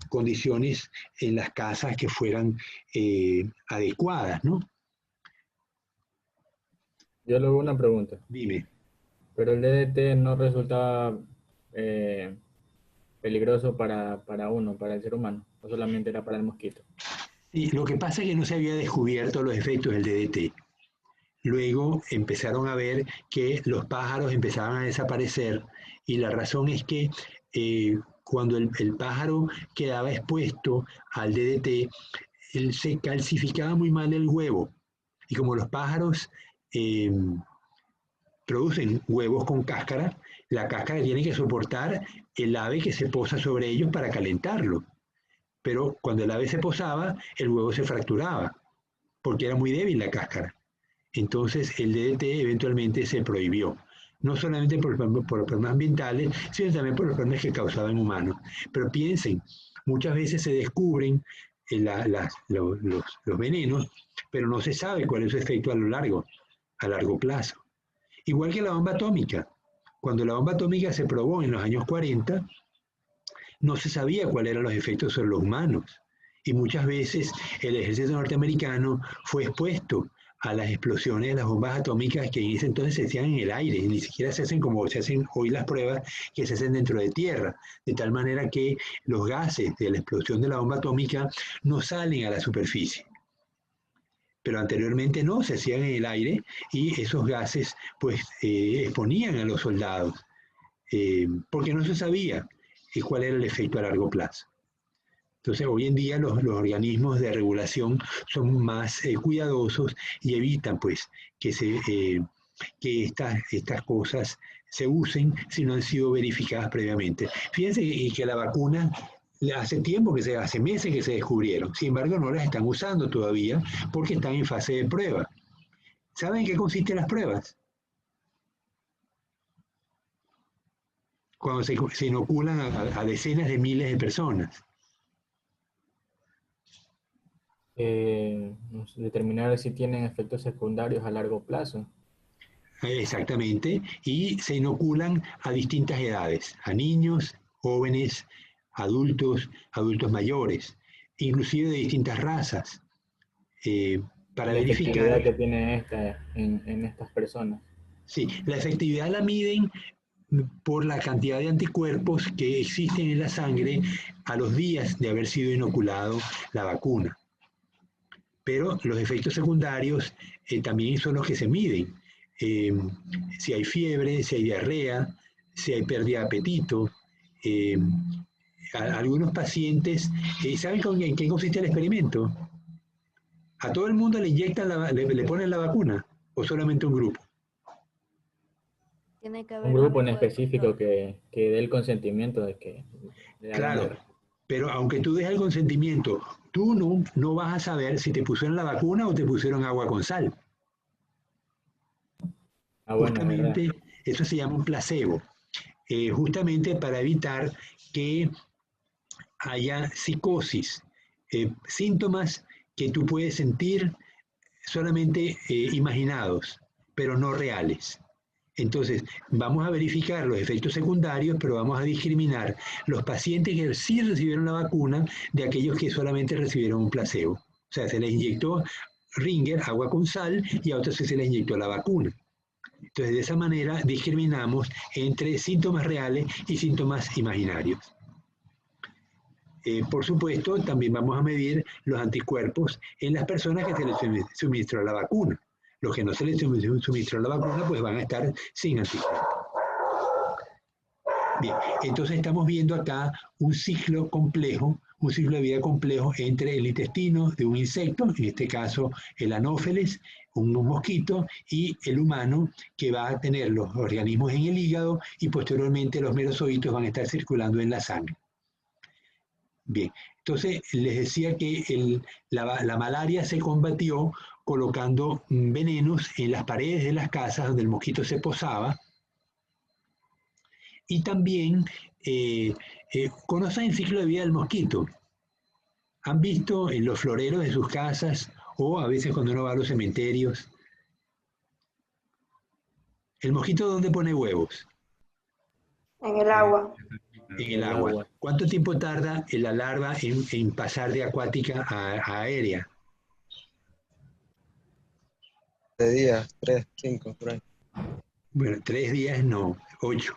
condiciones en las casas que fueran adecuadas, ¿no? Yo le hago una pregunta. Dime. Pero el DDT no resultaba peligroso para uno, para el ser humano, o solamente era para el mosquito. Sí, lo que pasa es que no se había descubierto los efectos del DDT. Luego empezaron a ver que los pájaros empezaban a desaparecer y la razón es que cuando el pájaro quedaba expuesto al DDT, se calcificaba muy mal el huevo. Y como los pájaros producen huevos con cáscara, la cáscara tiene que soportar el ave que se posa sobre ellos para calentarlo. Pero cuando el ave se posaba, el huevo se fracturaba, porque era muy débil la cáscara. Entonces el DDT eventualmente se prohibió, no solamente por los problemas ambientales, sino también por los problemas que causaban humanos. Pero piensen, muchas veces se descubren los venenos, pero no se sabe cuál es su efecto a largo plazo. Igual que la bomba atómica. Cuando la bomba atómica se probó en los años 40, no se sabía cuáles eran los efectos sobre los humanos. Y muchas veces el ejército norteamericano fue expuesto a las explosiones de las bombas atómicas que en ese entonces se hacían en el aire, y ni siquiera se hacen como se hacen hoy las pruebas, que se hacen dentro de tierra, de tal manera que los gases de la explosión de la bomba atómica no salen a la superficie. Pero anteriormente no, se hacían en el aire y esos gases pues exponían a los soldados, porque no se sabía cuál era el efecto a largo plazo. Entonces, hoy en día los organismos de regulación son más cuidadosos y evitan pues que estas cosas se usen si no han sido verificadas previamente. Fíjense que la vacuna hace tiempo, hace meses que se descubrieron, sin embargo no las están usando todavía porque están en fase de prueba. ¿Saben en qué consisten las pruebas? Cuando se inoculan a decenas de miles de personas. Determinar si tienen efectos secundarios a largo plazo. Exactamente, y se inoculan a distintas edades, a niños, jóvenes, adultos mayores, inclusive de distintas razas, para verificar... La efectividad que tiene esta en estas personas. Sí, la efectividad la miden por la cantidad de anticuerpos que existen en la sangre a los días de haber sido inoculado la vacuna. Pero los efectos secundarios también son los que se miden. Si hay fiebre, si hay diarrea, si hay pérdida de apetito. Algunos pacientes, ¿saben en qué consiste el experimento? ¿A todo el mundo le inyectan, le ponen la vacuna o solamente un grupo? Tiene que haber un grupo en específico que dé el consentimiento de que... Claro, pero aunque tú des el consentimiento, tú no vas a saber si te pusieron la vacuna o te pusieron agua con sal. Justamente eso se llama un placebo, justamente para evitar que haya psicosis, síntomas que tú puedes sentir solamente imaginados, pero no reales. Entonces, vamos a verificar los efectos secundarios, pero vamos a discriminar los pacientes que sí recibieron la vacuna de aquellos que solamente recibieron un placebo. O sea, se les inyectó Ringer, agua con sal, y a otros se les inyectó la vacuna. Entonces, de esa manera discriminamos entre síntomas reales y síntomas imaginarios. Por supuesto, también vamos a medir los anticuerpos en las personas que se les suministró la vacuna. Los que no se les suministró la vacuna, pues van a estar sin anticuerpos. Bien, entonces estamos viendo acá un ciclo complejo, un ciclo de vida complejo entre el intestino de un insecto, en este caso el anófeles, un mosquito, y el humano, que va a tener los organismos en el hígado y posteriormente los merozoitos van a estar circulando en la sangre. Bien, entonces les decía que la malaria se combatió colocando venenos en las paredes de las casas donde el mosquito se posaba, y también conocen el ciclo de vida del mosquito. ¿Han visto en los floreros de sus casas o a veces cuando uno va a los cementerios? ¿El mosquito dónde pone huevos? En el agua. En el agua. ¿Cuánto tiempo tarda la larva en pasar de acuática a aérea? 3 días, 3, 5, por ahí. Bueno, 3 días no, 8.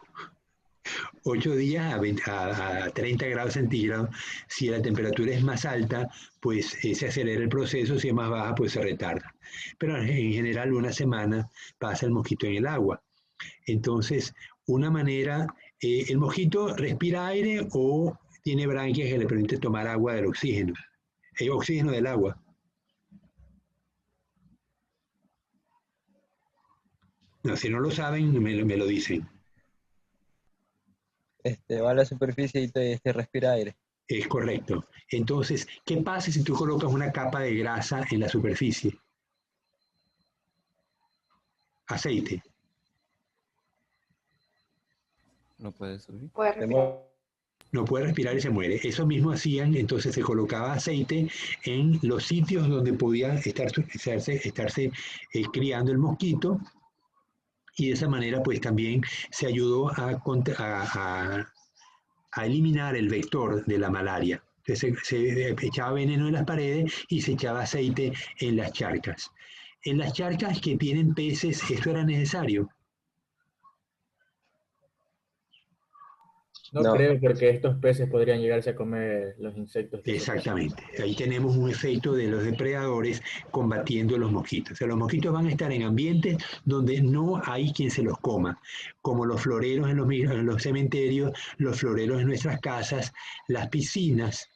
8 días a 30 grados centígrados. Si la temperatura es más alta, pues se acelera el proceso. Si es más baja, pues se retarda. Pero en general, una semana pasa el mosquito en el agua. Entonces, una manera, ¿el mosquito respira aire o tiene branquias que le permiten tomar agua del oxígeno? Oxígeno del agua. No, si no lo saben, me lo dicen. Va a la superficie y te respira aire. Es correcto. Entonces, ¿qué pasa si tú colocas una capa de grasa en la superficie? Aceite. No puede subir. No puede respirar y se muere. Eso mismo hacían, entonces se colocaba aceite en los sitios donde podía estarse criando el mosquito, y de esa manera pues también se ayudó a eliminar el vector de la malaria. Entonces se echaba veneno en las paredes y se echaba aceite en las charcas. En las charcas que tienen peces, ¿esto era necesario? No creo, porque estos peces podrían llegarse a comer los insectos. Exactamente. Ahí tenemos un efecto de los depredadores combatiendo los mosquitos. O sea, los mosquitos van a estar en ambientes donde no hay quien se los coma, como los floreros en los cementerios, los floreros en nuestras casas, las piscinas,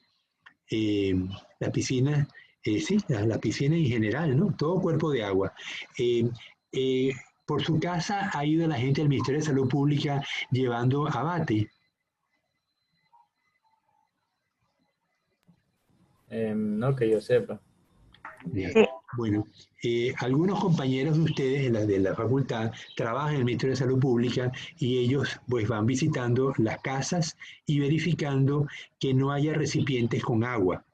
las piscinas en general, ¿no? Todo cuerpo de agua. Por su casa ha ido la gente del Ministerio de Salud Pública llevando abate. No que yo sepa. Bueno, algunos compañeros de ustedes de la facultad trabajan en el Ministerio de Salud Pública y ellos pues van visitando las casas y verificando que no haya recipientes con agua.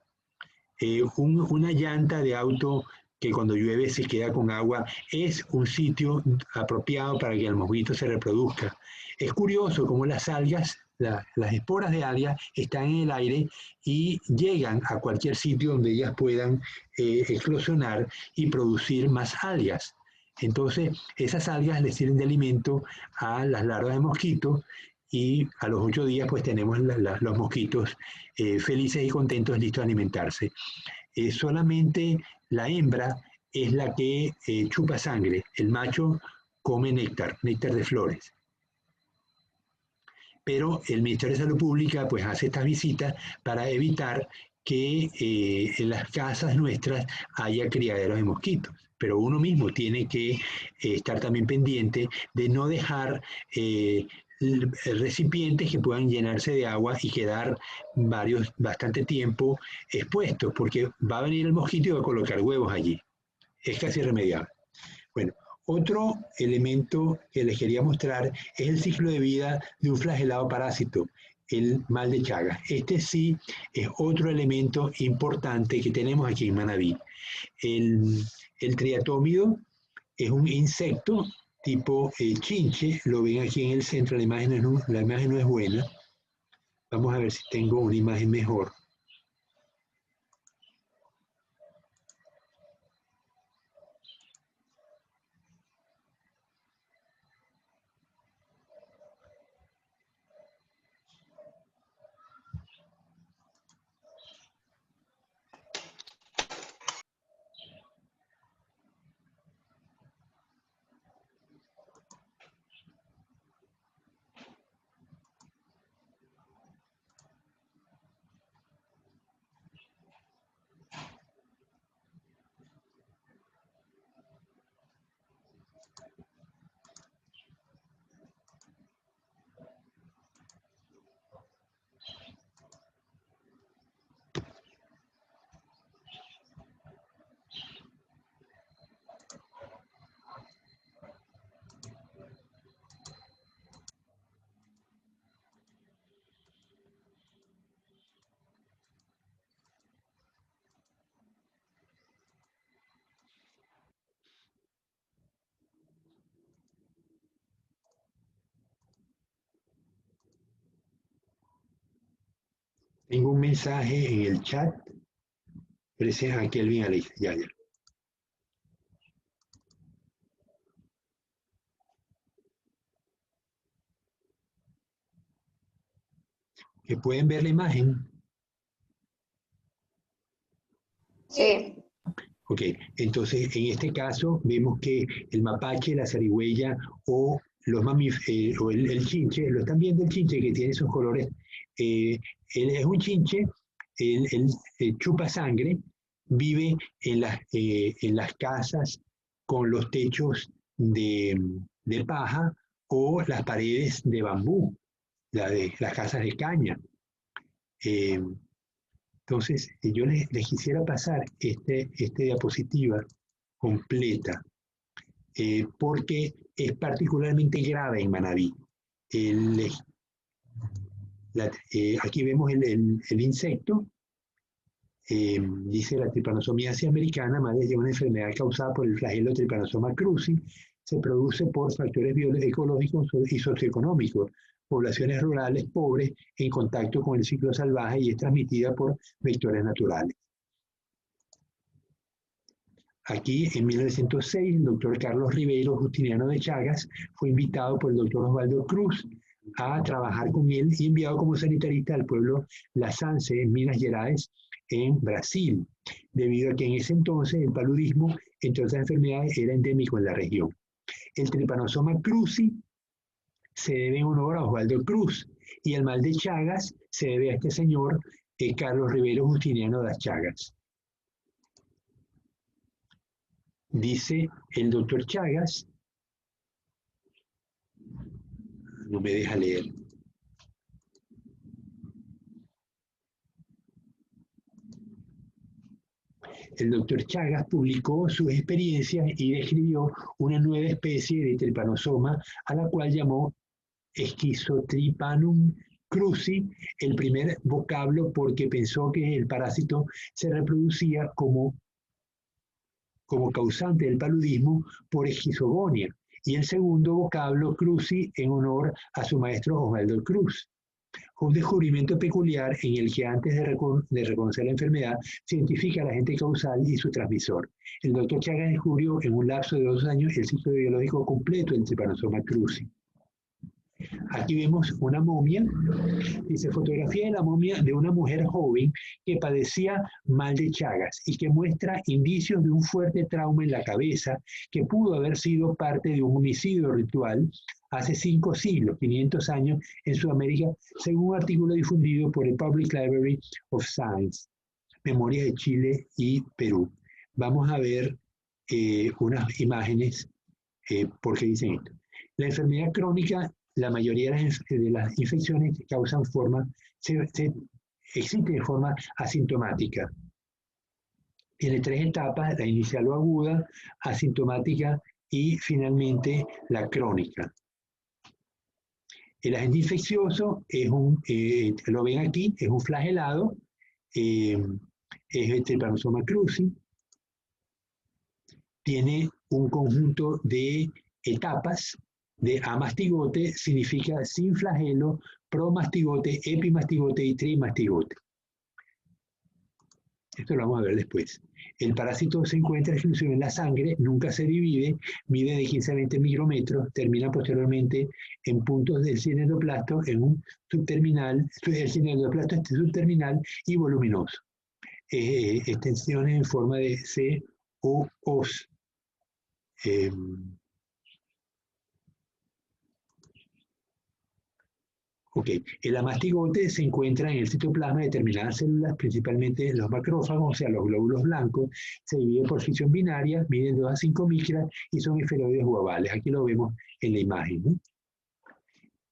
Una llanta de auto que cuando llueve se queda con agua es un sitio apropiado para que el mosquito se reproduzca. Es curioso cómo las algas, las esporas de algas están en el aire y llegan a cualquier sitio donde ellas puedan eclosionar y producir más algas. Entonces, esas algas les sirven de alimento a las larvas de mosquitos y a los 8 días pues tenemos los mosquitos felices y contentos, listos a alimentarse. Solamente la hembra es la que chupa sangre. El macho come néctar de flores. Pero el Ministerio de Salud Pública pues hace estas visitas para evitar que en las casas nuestras haya criaderos de mosquitos. Pero uno mismo tiene que estar también pendiente de no dejar recipientes que puedan llenarse de agua y quedar bastante tiempo expuestos, porque va a venir el mosquito y va a colocar huevos allí. Es casi irremediable. Bueno, otro elemento que les quería mostrar es el ciclo de vida de un flagelado parásito, el mal de Chagas. Este sí es otro elemento importante que tenemos aquí en Manabí. El triatómido es un insecto tipo chinche, lo ven aquí en el centro, la imagen no es buena. Vamos a ver si tengo una imagen mejor. Tengo un mensaje en el chat. Presenta a Kelvin Alex. Ya. ¿Que pueden ver la imagen? Sí. Ok, entonces en este caso vemos que el mapache, la zarigüeya o los o el chinche, lo están viendo el chinche que tiene esos colores. Él es un chinche, él chupa sangre, vive en las casas con los techos de paja o las paredes de bambú, las casas de caña. Entonces, yo les quisiera pasar este diapositiva completa, porque es particularmente grave en Manabí. Aquí vemos el insecto, dice la tripanosomiasis americana, madre de una enfermedad causada por el flagelo Trypanosoma cruzi, se produce por factores ecológicos y socioeconómicos, poblaciones rurales pobres en contacto con el ciclo salvaje y es transmitida por vectores naturales. Aquí, en 1906, el doctor Carlos Ribeiro Justiniano de Chagas fue invitado por el doctor Osvaldo Cruz a trabajar con él y enviado como sanitarista al pueblo La Sance, en Minas Gerais, en Brasil, debido a que en ese entonces el paludismo, entre otras enfermedades, era endémico en la región. El Trypanosoma cruzi se debe en honor a Osvaldo Cruz y el mal de Chagas se debe a este señor Carlos Ribeiro Justiniano de Chagas. Dice el doctor Chagas, no me deja leer. El doctor Chagas publicó sus experiencias y describió una nueva especie de Trypanosoma a la cual llamó Schizotrypanum cruzi, el primer vocablo porque pensó que el parásito se reproducía como causante del paludismo por esquizogonia, y el segundo vocablo cruzi en honor a su maestro Osvaldo Cruz. Un descubrimiento peculiar en el que antes de reconocer la enfermedad se identifica el agente causal y su transmisor. El doctor Chagas descubrió en un lapso de 2 años el ciclo biológico completo del Trypanosoma cruzi. Aquí vemos una momia, dice fotografía de la momia de una mujer joven que padecía mal de Chagas y que muestra indicios de un fuerte trauma en la cabeza que pudo haber sido parte de un homicidio ritual hace 5 siglos, 500 años, en Sudamérica, según un artículo difundido por el Public Library of Science, Memorias de Chile y Perú. Vamos a ver unas imágenes porque dicen esto. La enfermedad crónica, la mayoría de las infecciones causan existe de forma asintomática. Tiene 3 etapas, la inicial o aguda, asintomática y finalmente la crónica. El agente infeccioso es lo ven aquí, es un flagelado, es el Trypanosoma cruzi, tiene un conjunto de etapas de amastigote significa sin flagelo, promastigote, epimastigote y trimastigote. Esto lo vamos a ver después. El parásito se encuentra exclusivo en la sangre, nunca se divide, mide de 15 a 20 micrómetros, termina posteriormente en puntos del cianoplasto en un subterminal, el cianoplasto es subterminal y voluminoso. Extensiones en forma de C o OS. Ok, el amastigote se encuentra en el citoplasma de determinadas células, principalmente los macrófagos, o sea, los glóbulos blancos. Se divide por fisión binaria, miden 2 a 5 micras y son esferoides u ovales. Aquí lo vemos en la imagen, ¿no?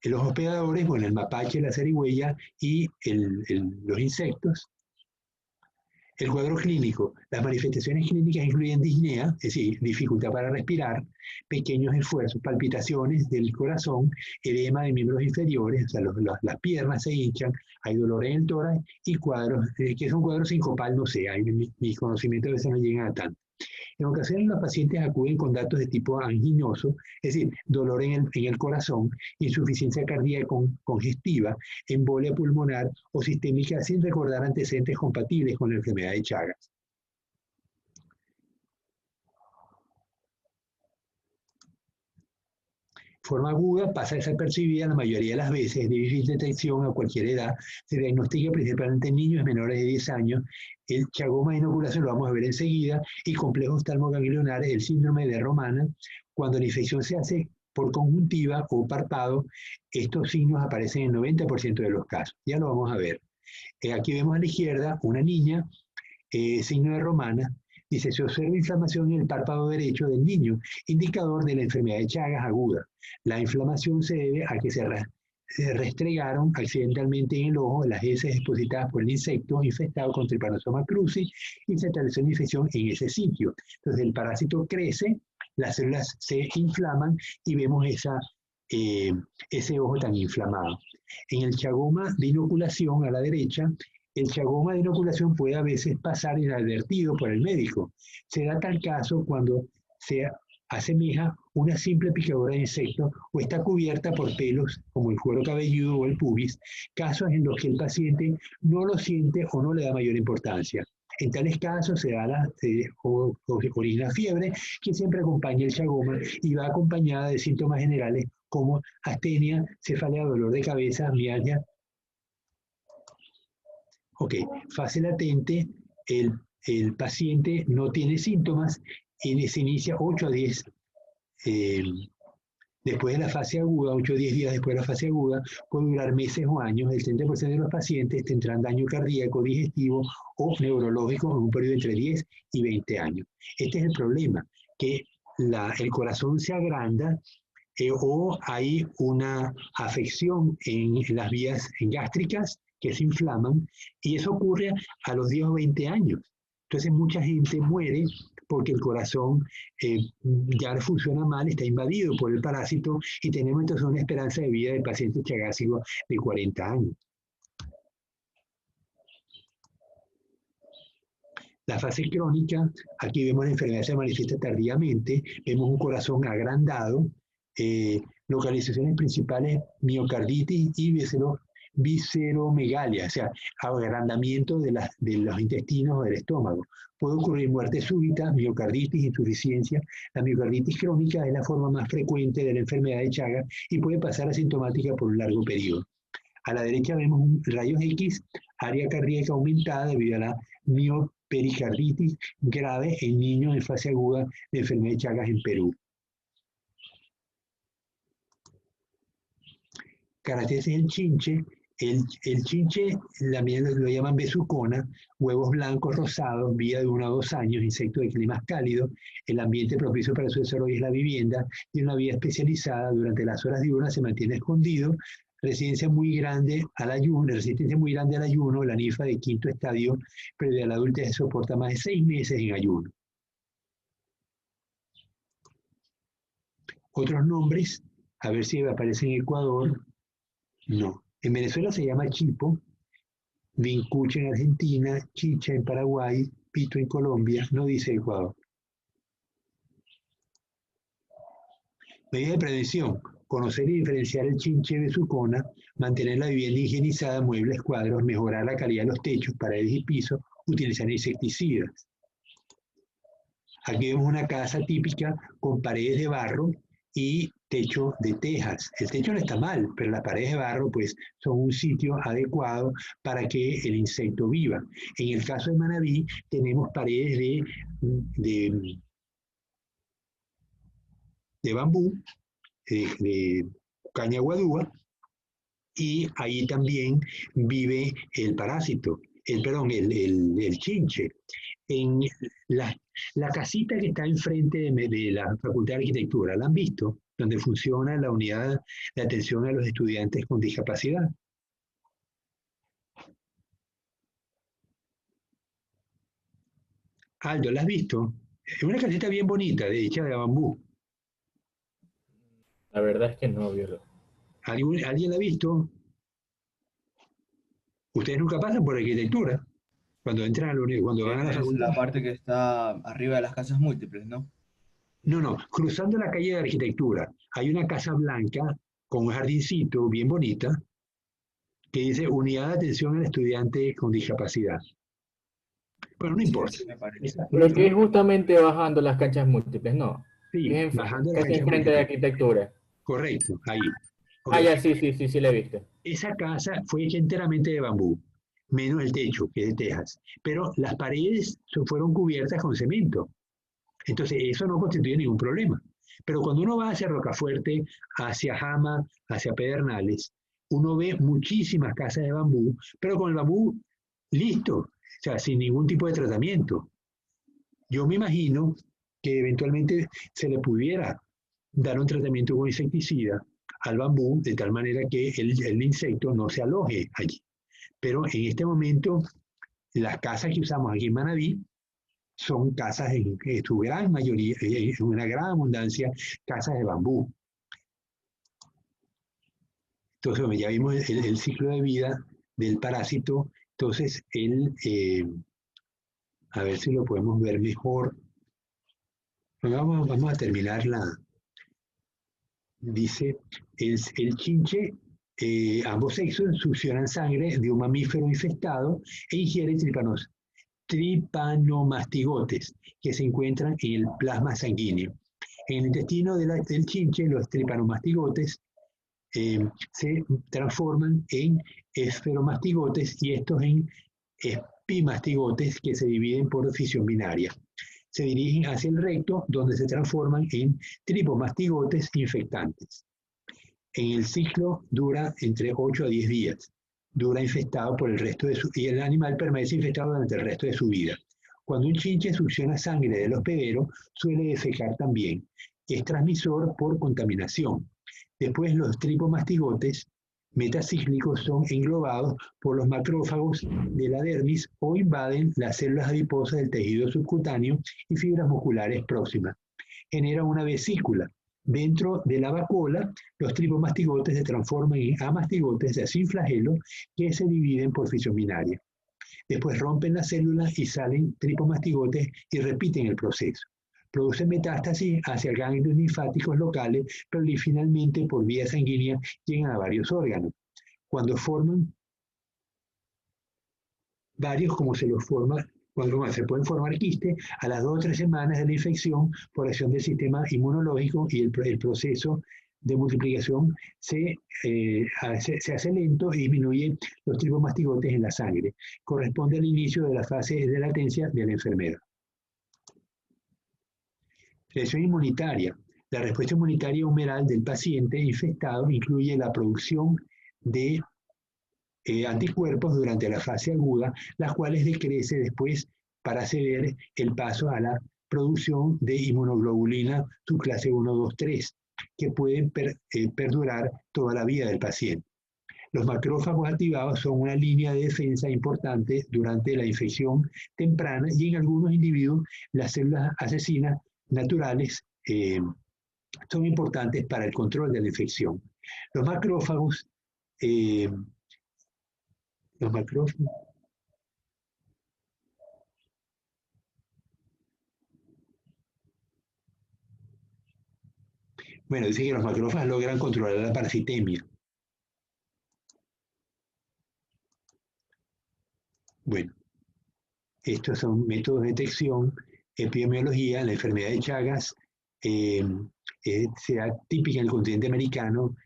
Los hospedadores, bueno, el mapache, la zarigüeya y los insectos. El cuadro clínico. Las manifestaciones clínicas incluyen disnea, es decir, dificultad para respirar, pequeños esfuerzos, palpitaciones del corazón, edema de miembros inferiores, o sea, las piernas se hinchan, hay dolor en el tórax y cuadros, que son cuadros sincopal, no sé, mis conocimientos a veces no llegan a tanto. En ocasiones los pacientes acuden con datos de tipo anginoso, es decir, dolor en el corazón, insuficiencia cardíaca congestiva, embolia pulmonar o sistémica sin recordar antecedentes compatibles con la enfermedad de Chagas. Forma aguda pasa desapercibida la mayoría de las veces, de difícil detección a cualquier edad, se diagnostica principalmente en niños menores de 10 años, el chagoma de inoculación lo vamos a ver enseguida, y complejo oftalmoganglionar, el síndrome de Romana, cuando la infección se hace por conjuntiva o párpado, estos signos aparecen en el 90% de los casos, ya lo vamos a ver. Aquí vemos a la izquierda una niña, signo de Romana. Dice, se observa inflamación en el párpado derecho del niño, indicador de la enfermedad de Chagas aguda. La inflamación se debe a que se restregaron accidentalmente en el ojo las heces depositadas por el insecto infectado con Trypanosoma cruzi y se estableció una infección en ese sitio. Entonces el parásito crece, las células se inflaman y vemos ese ojo tan inflamado. En el chagoma de inoculación a la derecha, el chagoma de inoculación puede a veces pasar inadvertido por el médico. Se da tal caso cuando se asemeja una simple picadura de insecto o está cubierta por pelos como el cuero cabelludo o el pubis, casos en los que el paciente no lo siente o no le da mayor importancia. En tales casos se da orina fiebre, que siempre acompaña el chagoma y va acompañada de síntomas generales como astenia, cefalea, dolor de cabeza, mialgia. Ok, fase latente, el paciente no tiene síntomas y se inicia 8 a 10 después de la fase aguda, 8 o 10 días después de la fase aguda, puede durar meses o años. El 30% de los pacientes tendrán daño cardíaco, digestivo o neurológico en un periodo entre 10 y 20 años. Este es el problema, que el corazón se agranda o hay una afección en las vías gástricas que se inflaman, y eso ocurre a los 10 o 20 años. Entonces mucha gente muere porque el corazón ya funciona mal, está invadido por el parásito, y tenemos entonces una esperanza de vida del paciente chagásico de 40 años. La fase crónica, aquí vemos la enfermedad se manifiesta tardíamente, vemos un corazón agrandado, localizaciones principales, miocarditis y visceromegalia, o sea, agrandamiento de los intestinos o del estómago. Puede ocurrir muerte súbita, miocarditis, insuficiencia. La miocarditis crónica es la forma más frecuente de la enfermedad de Chagas y puede pasar asintomática por un largo periodo. A la derecha vemos un rayos X, área cardíaca aumentada debido a la miopericarditis grave en niños en fase aguda de enfermedad de Chagas en Perú. Características del chinche. El chinche lo llaman besucona, huevos blancos rosados, vida de 1 a 2 años, insecto de climas cálidos, el ambiente propicio para su desarrollo es la vivienda, tiene una vida especializada, durante las horas diurnas se mantiene escondido, resistencia muy grande al ayuno, la ninfa de 5º estadio, pero de la adultez soporta más de 6 meses en ayuno. Otros nombres, a ver si aparece en Ecuador, no. En Venezuela se llama chipo, vincucha en Argentina, chicha en Paraguay, pito en Colombia, no dice Ecuador. Medidas de prevención: conocer y diferenciar el chinche de su cona, mantener la vivienda higienizada, muebles, cuadros, mejorar la calidad de los techos, paredes y pisos, utilizar insecticidas. Aquí vemos una casa típica con paredes de barro y techo de tejas. El techo no está mal, pero las paredes de barro pues son un sitio adecuado para que el insecto viva. En el caso de Manabí tenemos paredes de bambú, de caña guadúa, y ahí también vive el parásito, el chinche. En la casita que está enfrente de la Facultad de Arquitectura, ¿la han visto? Donde funciona la unidad de atención a los estudiantes con discapacidad. Aldo, ¿la has visto? Es una casita bien bonita, hecha de bambú. La verdad es que no, biólogo. ¿Alguien la ha visto? Ustedes nunca pasan por arquitectura. Cuando entran a cuando van a la Es facultad. la parte que está arriba de las casas múltiples, ¿no? No, cruzando la calle de arquitectura hay una casa blanca con un jardincito bien bonita que dice Unidad de Atención al Estudiante con Discapacidad. Bueno, no importa. Sí, me parece. Pero que es justamente bajando las canchas múltiples, ¿no? Sí, Que es bajando las casi canchas enfrente de múltiples. arquitectura. Correcto, ahí. Ah, ya, sí, la he visto. Esa casa fue hecha enteramente de bambú, menos el techo, que es de tejas. Pero las paredes fueron cubiertas con cemento. Entonces, eso no constituye ningún problema. Pero cuando uno va hacia Rocafuerte, hacia Jama, hacia Pedernales, uno ve muchísimas casas de bambú, pero con el bambú listo, o sea, sin ningún tipo de tratamiento. Yo me imagino que eventualmente se le pudiera dar un tratamiento con insecticida al bambú, de tal manera que el insecto no se aloje allí. Pero en este momento, las casas que usamos aquí en Manabí son casas en su gran mayoría, en una gran abundancia, casas de bambú. Entonces, ya vimos el ciclo de vida del parásito. Entonces, a ver si lo podemos ver mejor. Vamos a terminar dice, el chinche, ambos sexos succionan sangre de un mamífero infectado e ingieren tripanomastigotes que se encuentran en el plasma sanguíneo. En el intestino del chinche, los tripanomastigotes se transforman en esferomastigotes y estos en epimastigotes que se dividen por fisión binaria. Se dirigen hacia el recto, donde se transforman en tripomastigotes infectantes. En el ciclo dura entre 8 a 10 días. Dura infectado por el resto de y el animal permanece infectado durante el resto de su vida. Cuando un chinche succiona sangre del hospedero, suele defecar también. Es transmisor por contaminación. Después, los tripomastigotes metacíclicos son englobados por los macrófagos de la dermis o invaden las células adiposas del tejido subcutáneo y fibras musculares próximas. Genera una vesícula. Dentro de la vacuola, los tripomastigotes se transforman en amastigotes de sin flagelo que se dividen por fisión binaria. Después rompen las células y salen tripomastigotes y repiten el proceso. Producen metástasis hacia ganglios linfáticos locales, pero finalmente por vía sanguínea llegan a varios órganos. Cuando forman varios, como se los forma, cuando se pueden formar quistes, a las 2 o 3 semanas de la infección, por acción del sistema inmunológico y el proceso de multiplicación se hace lento y disminuye los tripomastigotes en la sangre. Corresponde al inicio de la fase de latencia de la enfermedad. Reacción inmunitaria. La respuesta inmunitaria humoral del paciente infectado incluye la producción de anticuerpos durante la fase aguda, las cuales decrece después para ceder el paso a la producción de inmunoglobulina subclase 1, 2, 3, que pueden perdurar toda la vida del paciente. Los macrófagos activados son una línea de defensa importante durante la infección temprana y en algunos individuos las células asesinas naturales son importantes para el control de la infección. Los macrófagos Bueno, dice que los macrófagos logran controlar la parasitemia. Bueno, estos son métodos de detección, epidemiología, la enfermedad de Chagas, se da típica en el continente americano,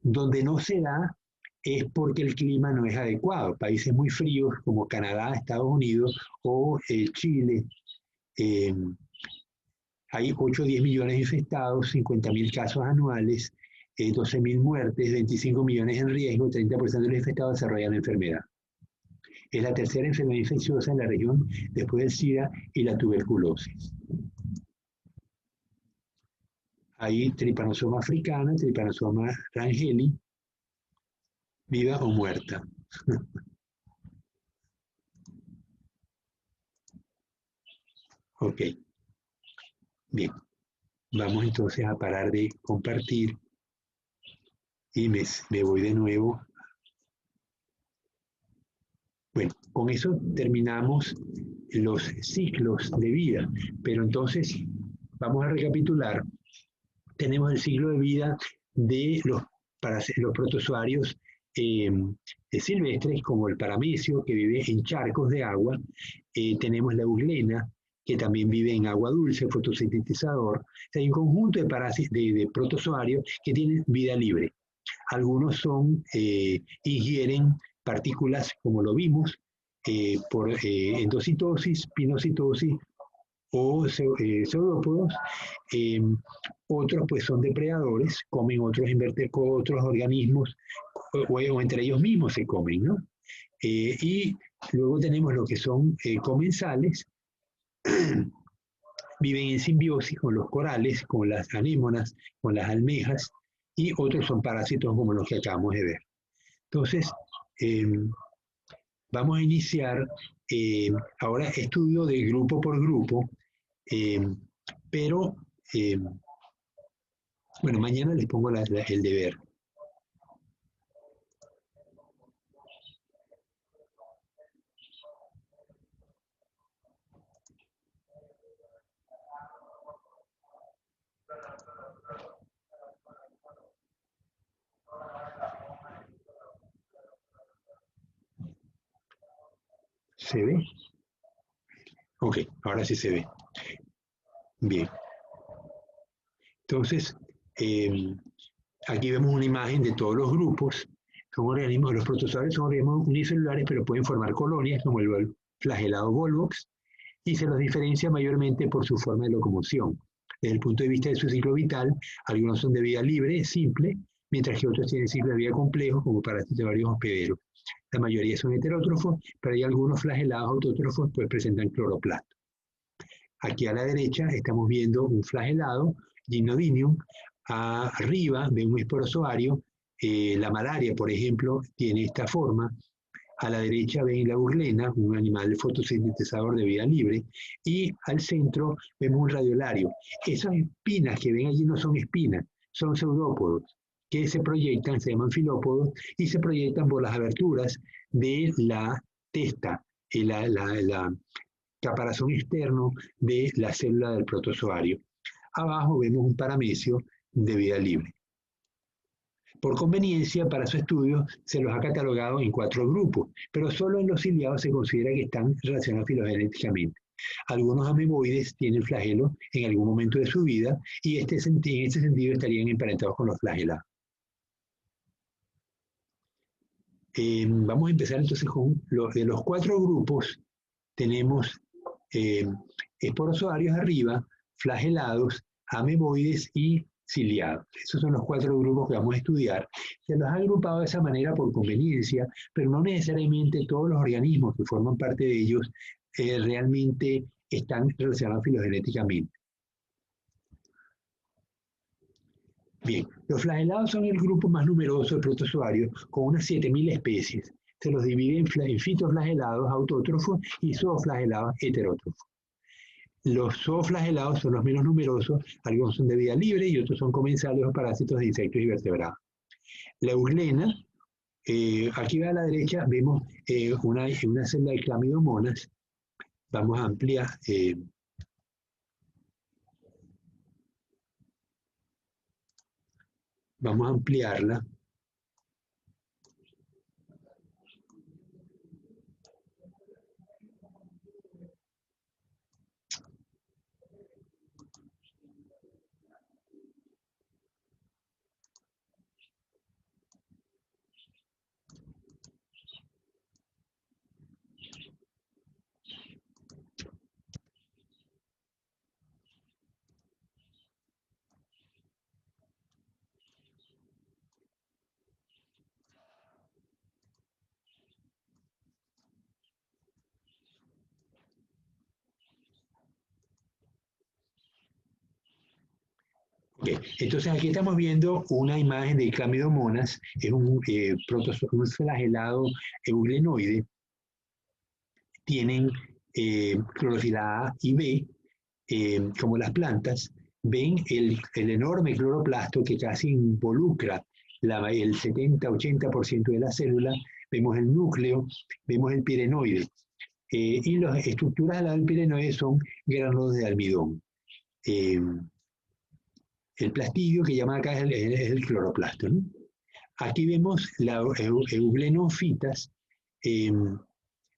donde no se da es porque el clima no es adecuado. Países muy fríos como Canadá, Estados Unidos o Chile, hay 8 o 10 millones de infectados, 50.000 casos anuales, 12.000 muertes, 25 millones en riesgo, 30% de los infectados desarrollan la enfermedad. Es la tercera enfermedad infecciosa en la región después del SIDA y la tuberculosis. Hay Trypanosoma africana, Trypanosoma rangeli, viva o muerta. Ok. Bien. Vamos entonces a parar de compartir y me voy de nuevo. Bueno, con eso terminamos los ciclos de vida, pero entonces vamos a recapitular. Tenemos el ciclo de vida de los protozoarios silvestres, como el paramecio, que vive en charcos de agua. Tenemos la euglena, que también vive en agua dulce, fotosintetizador. O sea, hay un conjunto de protozoarios que tienen vida libre. Algunos ingieren partículas, como lo vimos, por endocitosis, pinocitosis o pseudópodos. Otros pues son depredadores, comen otros organismos, o entre ellos mismos se comen, ¿no? Y luego tenemos lo que son comensales, viven en simbiosis con los corales, con las anémonas, con las almejas, y otros son parásitos como los que acabamos de ver. Entonces, vamos a iniciar ahora estudio de grupo por grupo, pero bueno, mañana les pongo el deber. ¿Se ve? Ok, ahora sí se ve. Bien. Entonces, aquí vemos una imagen de todos los grupos. Son organismos, los protozoarios son organismos unicelulares, pero pueden formar colonias, como el flagelado Volvox, y se los diferencia mayormente por su forma de locomoción. Desde el punto de vista de su ciclo vital, algunos son de vida libre, simple, mientras que otros tienen ciclo de vida complejo, como parásitos varios hospederos. La mayoría son heterótrofos, pero hay algunos flagelados autótrofos, pues presentan cloroplasto. Aquí a la derecha estamos viendo un flagelado, Gymnodinium. Arriba de un esporozoario, la malaria, por ejemplo, tiene esta forma. A la derecha ven la urlena, un animal fotosintetizador de vida libre, y al centro vemos un radiolario. Esas espinas que ven allí no son espinas, son pseudópodos, que se proyectan, se llaman filópodos, y se proyectan por las aberturas de la testa, la caparazón externo de la célula del protozoario. Abajo vemos un paramecio de vida libre. Por conveniencia, para su estudio, se los ha catalogado en 4 grupos, pero solo en los ciliados se considera que están relacionados filogenéticamente. Algunos ameboides tienen flagelo en algún momento de su vida y en este sentido estarían emparentados con los flagelados. Vamos a empezar entonces con de los 4 grupos. Tenemos esporozoarios arriba, flagelados, ameboides y ciliados. Esos son los 4 grupos que vamos a estudiar. Se los ha agrupado de esa manera por conveniencia, pero no necesariamente todos los organismos que forman parte de ellos realmente están relacionados filogenéticamente. Bien, los flagelados son el grupo más numeroso de protozoarios, con unas 7.000 especies. Se los divide en fitoflagelados autótrofos y zooflagelados heterótrofos. Los zooflagelados son los menos numerosos, algunos son de vida libre y otros son comensales o parásitos de insectos y vertebrados. La euglena, aquí a la derecha vemos una celda de clamidomonas. Vamos a ampliar. Vamos a ampliarla. Okay. Entonces aquí estamos viendo una imagen de Clamidomonas, es un flagelado euglenoide, tienen clorofila A y B, como las plantas. Ven el enorme cloroplasto que casi involucra el 70-80% de la célula, vemos el núcleo, vemos el pirenoide, y las estructuras del pirenoide son granulos de almidón. El plastidio que llaman acá es el cloroplasto, ¿no? Aquí vemos la euglenofitas.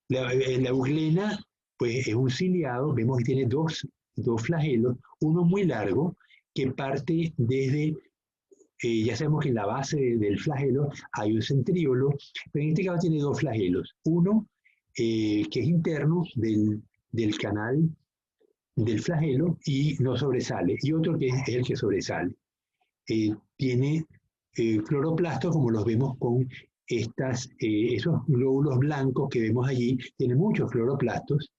La euglena, pues es un ciliado, vemos que tiene dos flagelos, uno muy largo que parte desde, ya sabemos que en la base del flagelo hay un centríolo, pero en este caso tiene dos flagelos, uno que es interno del canal del flagelo y no sobresale, y otro que es el que sobresale. Tiene cloroplastos, como los vemos con esos glóbulos blancos que vemos allí, tiene muchos cloroplastos,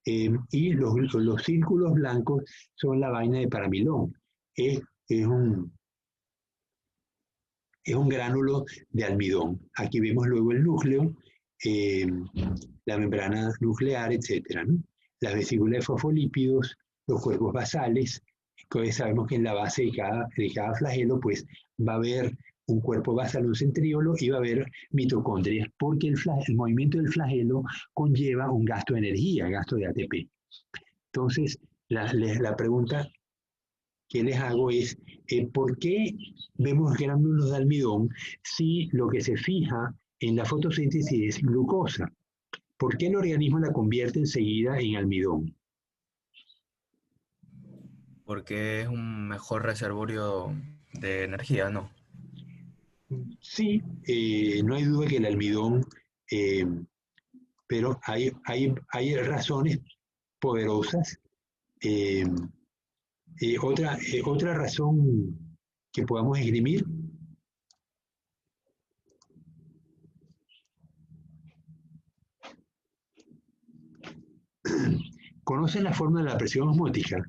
y los círculos blancos son la vaina de paramilón. Es un gránulo de almidón. Aquí vemos luego el núcleo, la membrana nuclear, etc., ¿no? Las vesículas de fosfolípidos, los cuerpos basales. Entonces sabemos que en la base de cada flagelo pues va a haber un cuerpo basal, un centríolo, y va a haber mitocondrias, porque el movimiento del flagelo conlleva un gasto de energía, gasto de ATP. Entonces, la pregunta que les hago es, ¿por qué vemos gránulos de almidón si lo que se fija en la fotosíntesis es glucosa? ¿Por qué el organismo la convierte enseguida en almidón? Porque es un mejor reservorio de energía, ¿no? Sí, no hay duda que el almidón, pero hay razones poderosas. Otra razón que podamos esgrimir. ¿Conocen la fórmula de la presión osmótica?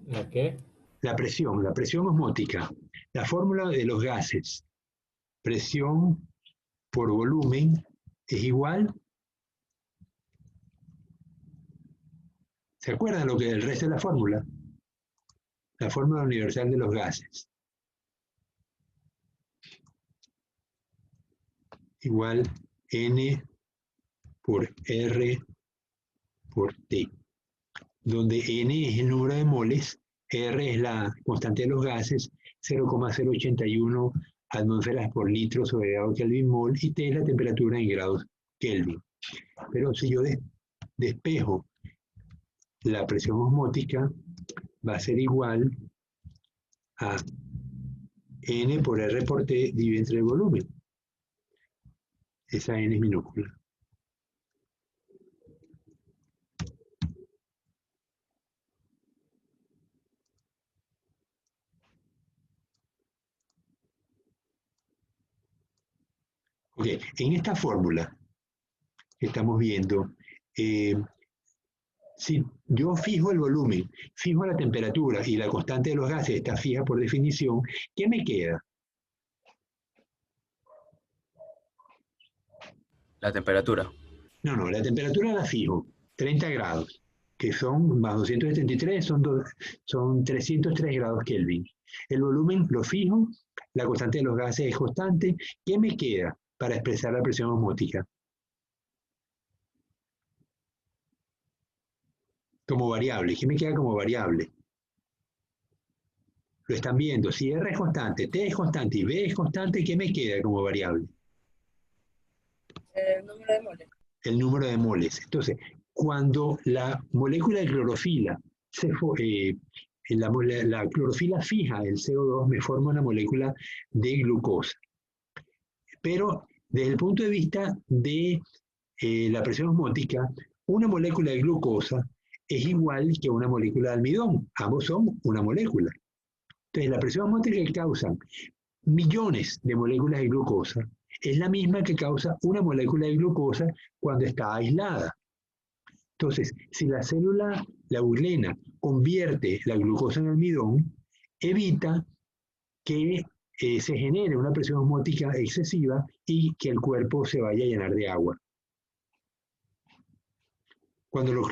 ¿La qué? La presión osmótica. La fórmula de los gases. Presión por volumen es igual. ¿Se acuerdan lo que el resto de la fórmula? La fórmula universal de los gases. Igual N por R por T, donde N es el número de moles, R es la constante de los gases, 0,081 atmósferas por litro sobre grado Kelvin mol, y T es la temperatura en grados Kelvin. Pero si yo despejo la presión osmótica, va a ser igual a N por R por T dividido entre el volumen. Esa N es minúscula. Ok, en esta fórmula que estamos viendo, si yo fijo el volumen, fijo la temperatura y la constante de los gases está fija por definición, ¿qué me queda? La temperatura. No, la temperatura la fijo, 30 grados, que son más 273, son 303 grados Kelvin. El volumen lo fijo, la constante de los gases es constante. ¿Qué me queda para expresar la presión osmótica? Como variable, ¿qué me queda como variable? Lo están viendo. Si R es constante, T es constante y B es constante, ¿qué me queda como variable? El número de moles. El número de moles. Entonces, cuando la molécula de clorofila, la clorofila fija el CO2, me forma una molécula de glucosa. Pero desde el punto de vista de la presión osmótica, una molécula de glucosa es igual que una molécula de almidón. Ambos son una molécula. Entonces, la presión osmótica que causan millones de moléculas de glucosa es la misma que causa una molécula de glucosa cuando está aislada. Entonces, si la célula, la uglena, convierte la glucosa en almidón, evita que se genere una presión osmótica excesiva y que el cuerpo se vaya a llenar de agua. Cuando los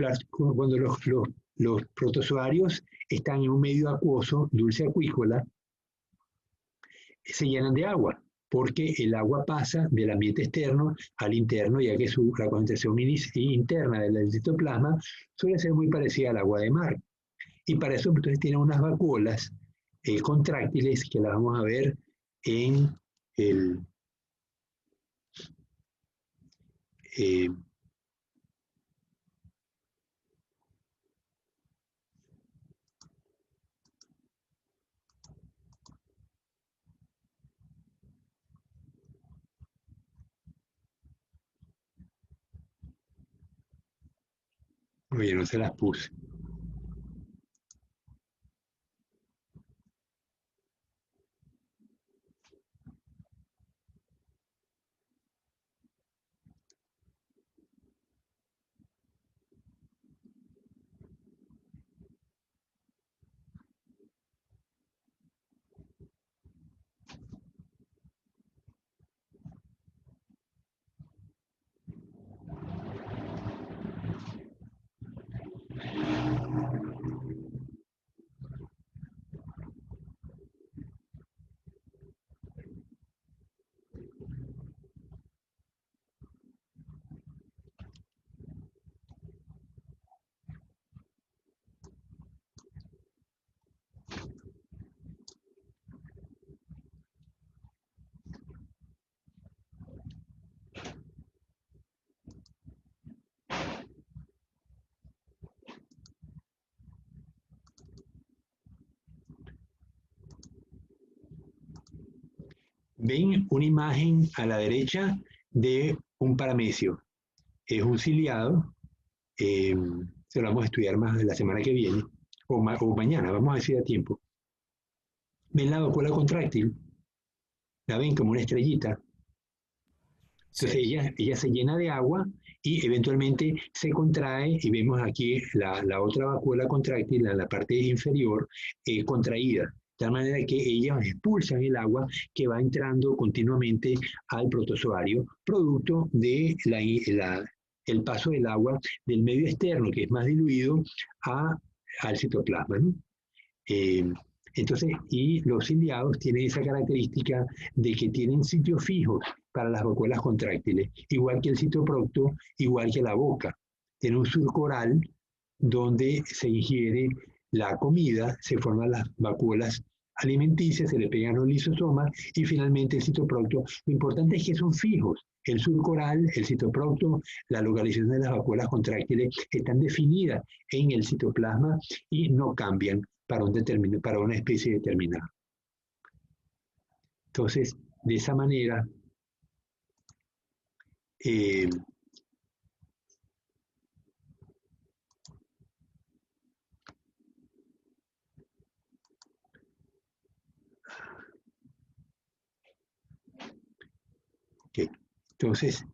protozoarios están en un medio acuoso, dulce acuícola, se llenan de agua, porque el agua pasa del ambiente externo al interno, ya que la concentración interna del citoplasma suele ser muy parecida al agua de mar. Y para eso entonces tienen unas vacuolas contráctiles que las vamos a ver en el... Oye, no se las puse. Ven una imagen a la derecha de un paramecio. Es un ciliado, se lo vamos a estudiar más la semana que viene, o mañana, vamos a decir a tiempo. Ven la vacuola contráctil, la ven como una estrellita. Entonces ella se llena de agua y eventualmente se contrae, y vemos aquí la otra vacuola contráctil en la parte inferior contraída. De tal manera que ellas expulsan el agua que va entrando continuamente al protozoario, producto de el paso del agua del medio externo, que es más diluido, al citoplasma, ¿no? Entonces, y los ciliados tienen esa característica de que tienen sitios fijos para las vacuolas contráctiles, igual que el citoprocto, igual que la boca. Tiene un surco oral donde se ingiere la comida, se forman las vacuolas alimenticias, se le pegan los lisosomas y finalmente el citoprocto. Lo importante es que son fijos. El surco oral, el citoprocto, la localización de las vacuolas contráctiles están definidas en el citoplasma y no cambian para una especie determinada. Entonces, de esa manera, entonces,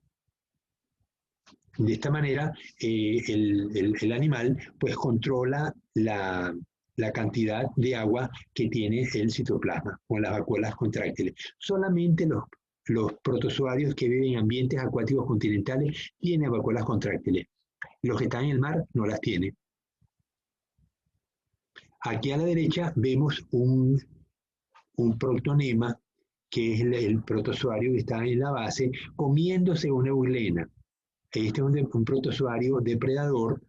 de esta manera, el animal pues controla la cantidad de agua que tiene el citoplasma con las vacuolas contráctiles. Solamente los protozoarios que viven en ambientes acuáticos continentales tienen vacuolas contráctiles. Los que están en el mar no las tienen. Aquí a la derecha vemos un proctonema, que es el protozoario que está en la base, comiéndose una euglena. Este es un protozoario depredador.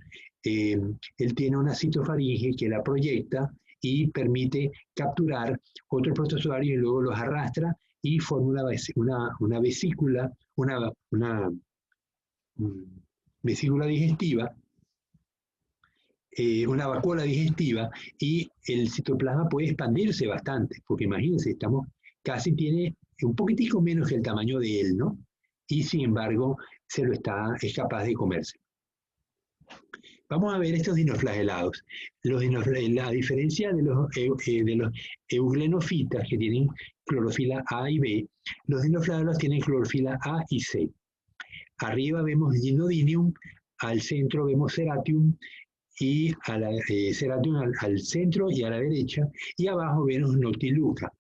Él tiene una citofaringe que la proyecta y permite capturar otros protozoarios y luego los arrastra y forma una vesícula, vesícula digestiva, una vacuola digestiva, y el citoplasma puede expandirse bastante, porque imagínense, tiene un poquitico menos que el tamaño de él, ¿no? Y sin embargo, es capaz de comerse. Vamos a ver estos dinoflagelados. A diferencia de los euglenofitas, que tienen clorofila A y B, los dinoflagelados tienen clorofila A y C. Arriba vemos Gymnodinium, al centro vemos Ceratium, y Ceratium al centro y a la derecha, y abajo vemos Noctiluca.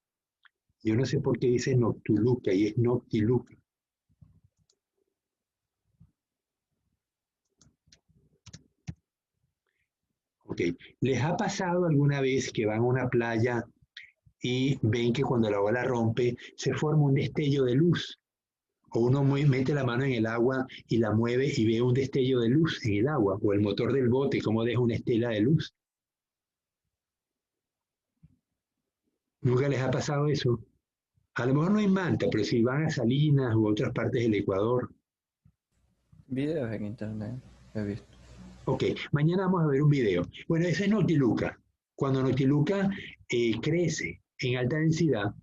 Yo no sé por qué dice Noctiluca y es Noctiluca. Ok, ¿les ha pasado alguna vez que van a una playa y ven que cuando la ola rompe se forma un destello de luz? O uno mete la mano en el agua y la mueve y ve un destello de luz en el agua, o el motor del bote, como deja una estela de luz. ¿Nunca les ha pasado eso? A lo mejor no en Manta, pero si van a Salinas u otras partes del Ecuador. Videos en internet he visto. Ok, mañana vamos a ver un video. Bueno, ese es Noctiluca. Cuando Noctiluca crece en alta densidad,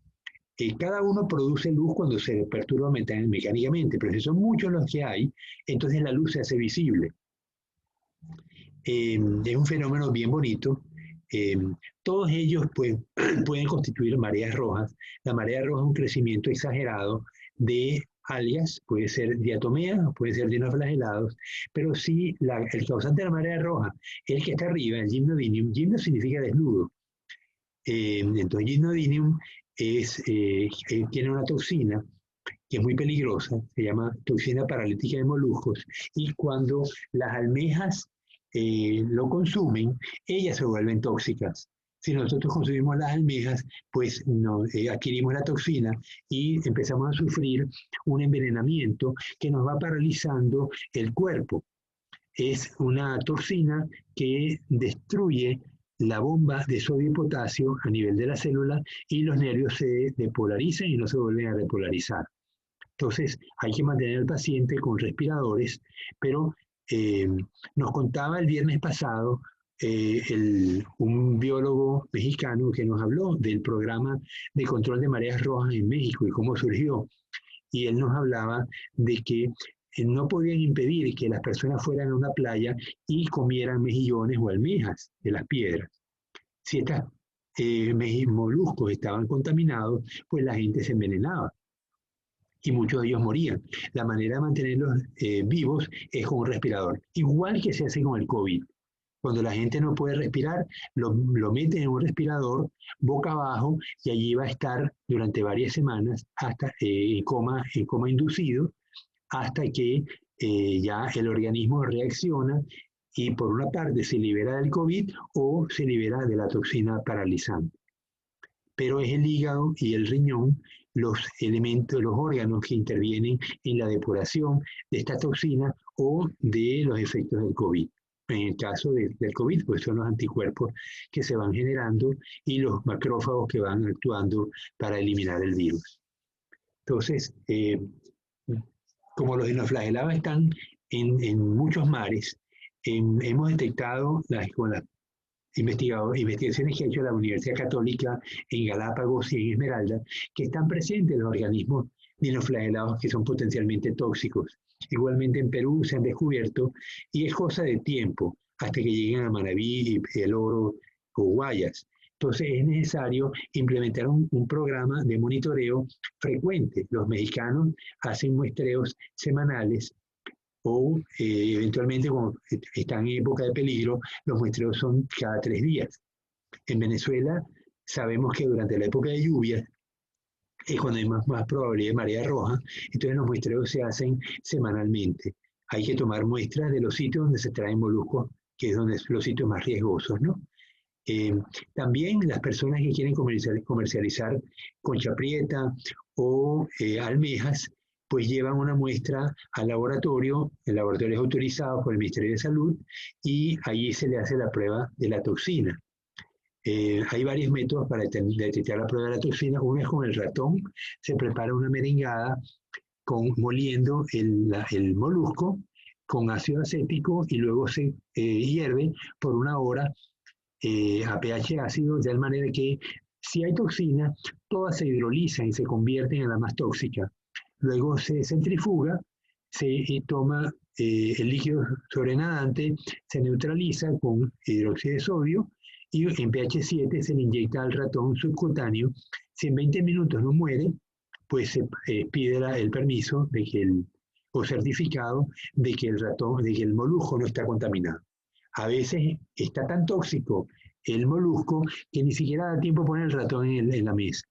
cada uno produce luz cuando se perturba mecánicamente, pero si son muchos los que hay, entonces la luz se hace visible. Es un fenómeno bien bonito. Todos ellos pueden constituir mareas rojas. La marea roja es un crecimiento exagerado de algas, puede ser diatomeas o puede ser dinoflagelados, pero si el causante de la marea roja es el que está arriba, el Gymnodinium. Gymno significa desnudo. Entonces Gymnodinium tiene una toxina que es muy peligrosa, se llama toxina paralítica de moluscos, y cuando las almejas lo consumen, ellas se vuelven tóxicas. Si nosotros consumimos las almejas, pues adquirimos la toxina y empezamos a sufrir un envenenamiento que nos va paralizando el cuerpo. Es una toxina que destruye la bomba de sodio y potasio a nivel de la célula y los nervios se depolarizan y no se vuelven a repolarizar. Entonces hay que mantener al paciente con respiradores, pero nos contaba el viernes pasado un biólogo mexicano que nos habló del programa de control de mareas rojas en México y cómo surgió. Y él nos hablaba de que no podían impedir que las personas fueran a una playa y comieran mejillones o almejas de las piedras. Si estos moluscos estaban contaminados, pues la gente se envenenaba y muchos de ellos morían. La manera de mantenerlos vivos es con un respirador, igual que se hace con el COVID. Cuando la gente no puede respirar, lo meten en un respirador boca abajo y allí va a estar durante varias semanas hasta en coma inducido, hasta que ya el organismo reacciona y por una parte se libera del COVID o se libera de la toxina paralizante. Pero es el hígado y el riñón los órganos que intervienen en la depuración de esta toxina o de los efectos del COVID. En el caso del COVID, pues son los anticuerpos que se van generando y los macrófagos que van actuando para eliminar el virus. Entonces, como los dinoflagelados están en muchos mares, hemos detectado con las investigaciones que ha hecho la Universidad Católica en Galápagos y en Esmeralda, que están presentes los organismos dinoflagelados que son potencialmente tóxicos. Igualmente en Perú se han descubierto y es cosa de tiempo hasta que lleguen a Manabí, El Oro o Guayas. Entonces es necesario implementar un programa de monitoreo frecuente. Los mexicanos hacen muestreos semanales o eventualmente cuando están en época de peligro, los muestreos son cada 3 días. En Venezuela sabemos que durante la época de lluvias es cuando hay más probabilidad de marea roja, entonces los muestreos se hacen semanalmente. Hay que tomar muestras de los sitios donde se traen moluscos, que es donde son los sitios más riesgosos, ¿no? También las personas que quieren comercializar concha prieta o almejas, pues llevan una muestra al laboratorio, el laboratorio es autorizado por el Ministerio de Salud y allí se le hace la prueba de la toxina. Hay varios métodos para detectar la prueba de la toxina. Uno es con el ratón, se prepara una merengada moliendo el molusco con ácido acético y luego se hierve por 1 hora a pH ácido, de tal manera que si hay toxina, todas se hidrolizan y se convierten en la más tóxica. Luego se centrifuga, se toma el líquido sobrenadante, se neutraliza con hidróxido de sodio y en pH 7 se le inyecta al ratón subcutáneo. Si en 20 minutos no muere, pues se pide el permiso de que o certificado de que el molusco no está contaminado. A veces está tan tóxico el molusco que ni siquiera da tiempo poner el ratón en la mesa.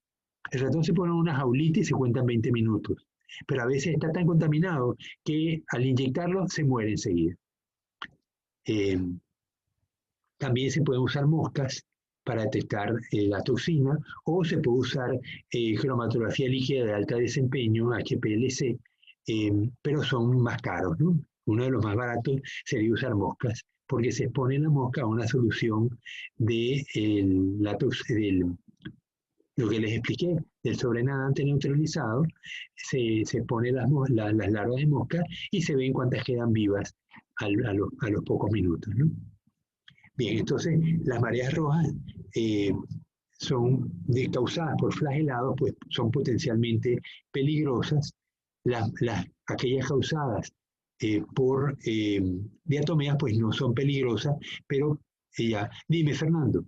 El ratón se pone en una jaulita y se cuentan 20 minutos. Pero a veces está tan contaminado que al inyectarlo se muere enseguida. También se pueden usar moscas para detectar la toxina, o se puede usar cromatografía líquida de alto desempeño, HPLC, pero son más caros, ¿no? Uno de los más baratos sería usar moscas, porque se expone la mosca a una solución de lo que les expliqué, del sobrenadante neutralizado. Se pone las larvas de mosca y se ven cuántas quedan vivas a los pocos minutos, ¿no? Bien, entonces las mareas rojas son causadas por flagelados, pues son potencialmente peligrosas. Aquellas causadas por diatomeas, pues no son peligrosas, pero dime, Fernando.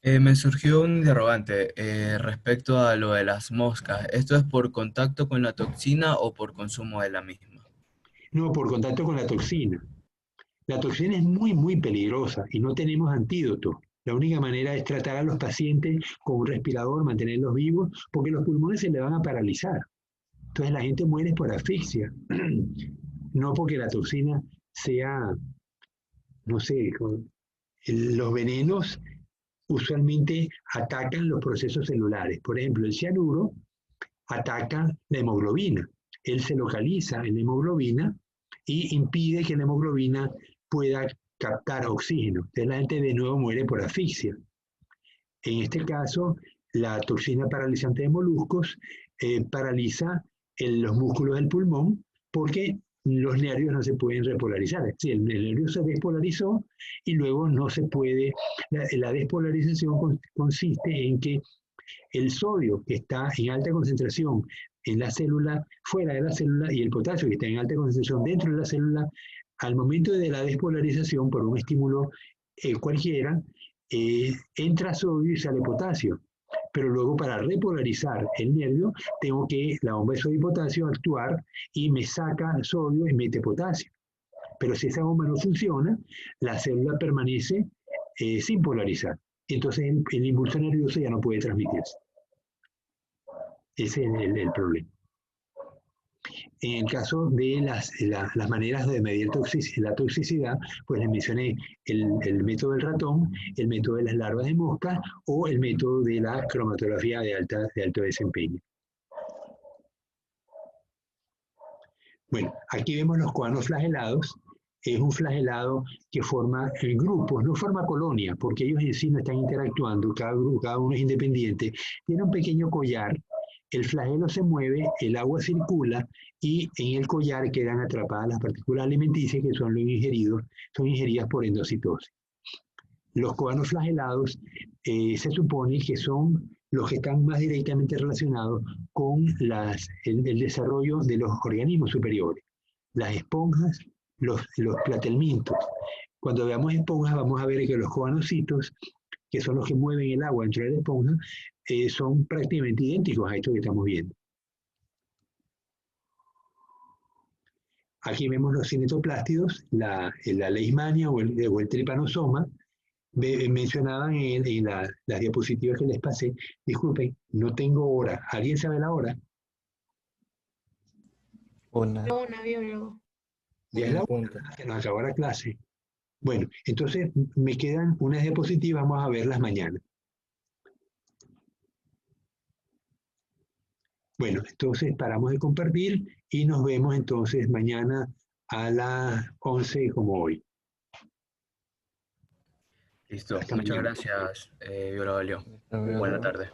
Me surgió un interrogante respecto a lo de las moscas. ¿Esto es por contacto con la toxina o por consumo de la misma? No, por contacto con la toxina. La toxina es muy, muy peligrosa y no tenemos antídoto. La única manera es tratar a los pacientes con un respirador, mantenerlos vivos, porque los pulmones se le van a paralizar. Entonces la gente muere por asfixia, no porque la toxina sea, no sé, los venenos usualmente atacan los procesos celulares. Por ejemplo, el cianuro ataca la hemoglobina. Él se localiza en la hemoglobina y impide que la hemoglobina pueda captar oxígeno. Entonces la gente de nuevo muere por asfixia. En este caso, la toxina paralizante de moluscos paraliza los músculos del pulmón porque los nervios no se pueden repolarizar. Es decir, el nervio se despolarizó y luego no se puede. La despolarización consiste en que el sodio, que está en alta concentración en la célula, fuera de la célula, y el potasio, que está en alta concentración dentro de la célula, al momento de la despolarización por un estímulo cualquiera, entra sodio y sale potasio. Pero luego para repolarizar el nervio, tengo que la bomba de sodio y potasio actuar y me saca sodio y mete potasio. Pero si esa bomba no funciona, la célula permanece sin polarizar. Entonces el impulso nervioso ya no puede transmitirse. Ese es el problema. En el caso de las maneras de medir la toxicidad, pues les mencioné el método del ratón, el método de las larvas de mosca o el método de la cromatografía de alto desempeño. Bueno, aquí vemos los coanos flagelados. Es un flagelado que forma grupos, no forma colonia, porque ellos en sí no están interactuando, cada uno es independiente. Tiene un pequeño collar, el flagelo se mueve, el agua circula y en el collar quedan atrapadas las partículas alimenticias que son son ingeridas por endocitosis. Los coanos flagelados se supone que son los que están más directamente relacionados con el desarrollo de los organismos superiores, las esponjas, los platelmintos. Cuando veamos esponjas vamos a ver que los coanocitos, que son los que mueven el agua dentro de la esponja, son prácticamente idénticos a esto que estamos viendo. Aquí vemos los cinetoplástidos, la leishmania o el trypanosoma. Mencionaban en las diapositivas que les pasé. Disculpen, no tengo hora. ¿Alguien sabe la hora? Una. Una, biólogo. Ya es la hora, se nos acabó la clase. Bueno, entonces me quedan unas diapositivas, vamos a verlas mañana. Bueno, entonces paramos de compartir y nos vemos entonces mañana a las 11 como hoy. Listo. Hasta Muchas mañana. gracias, biólogo León. Hasta luego. Buena tarde.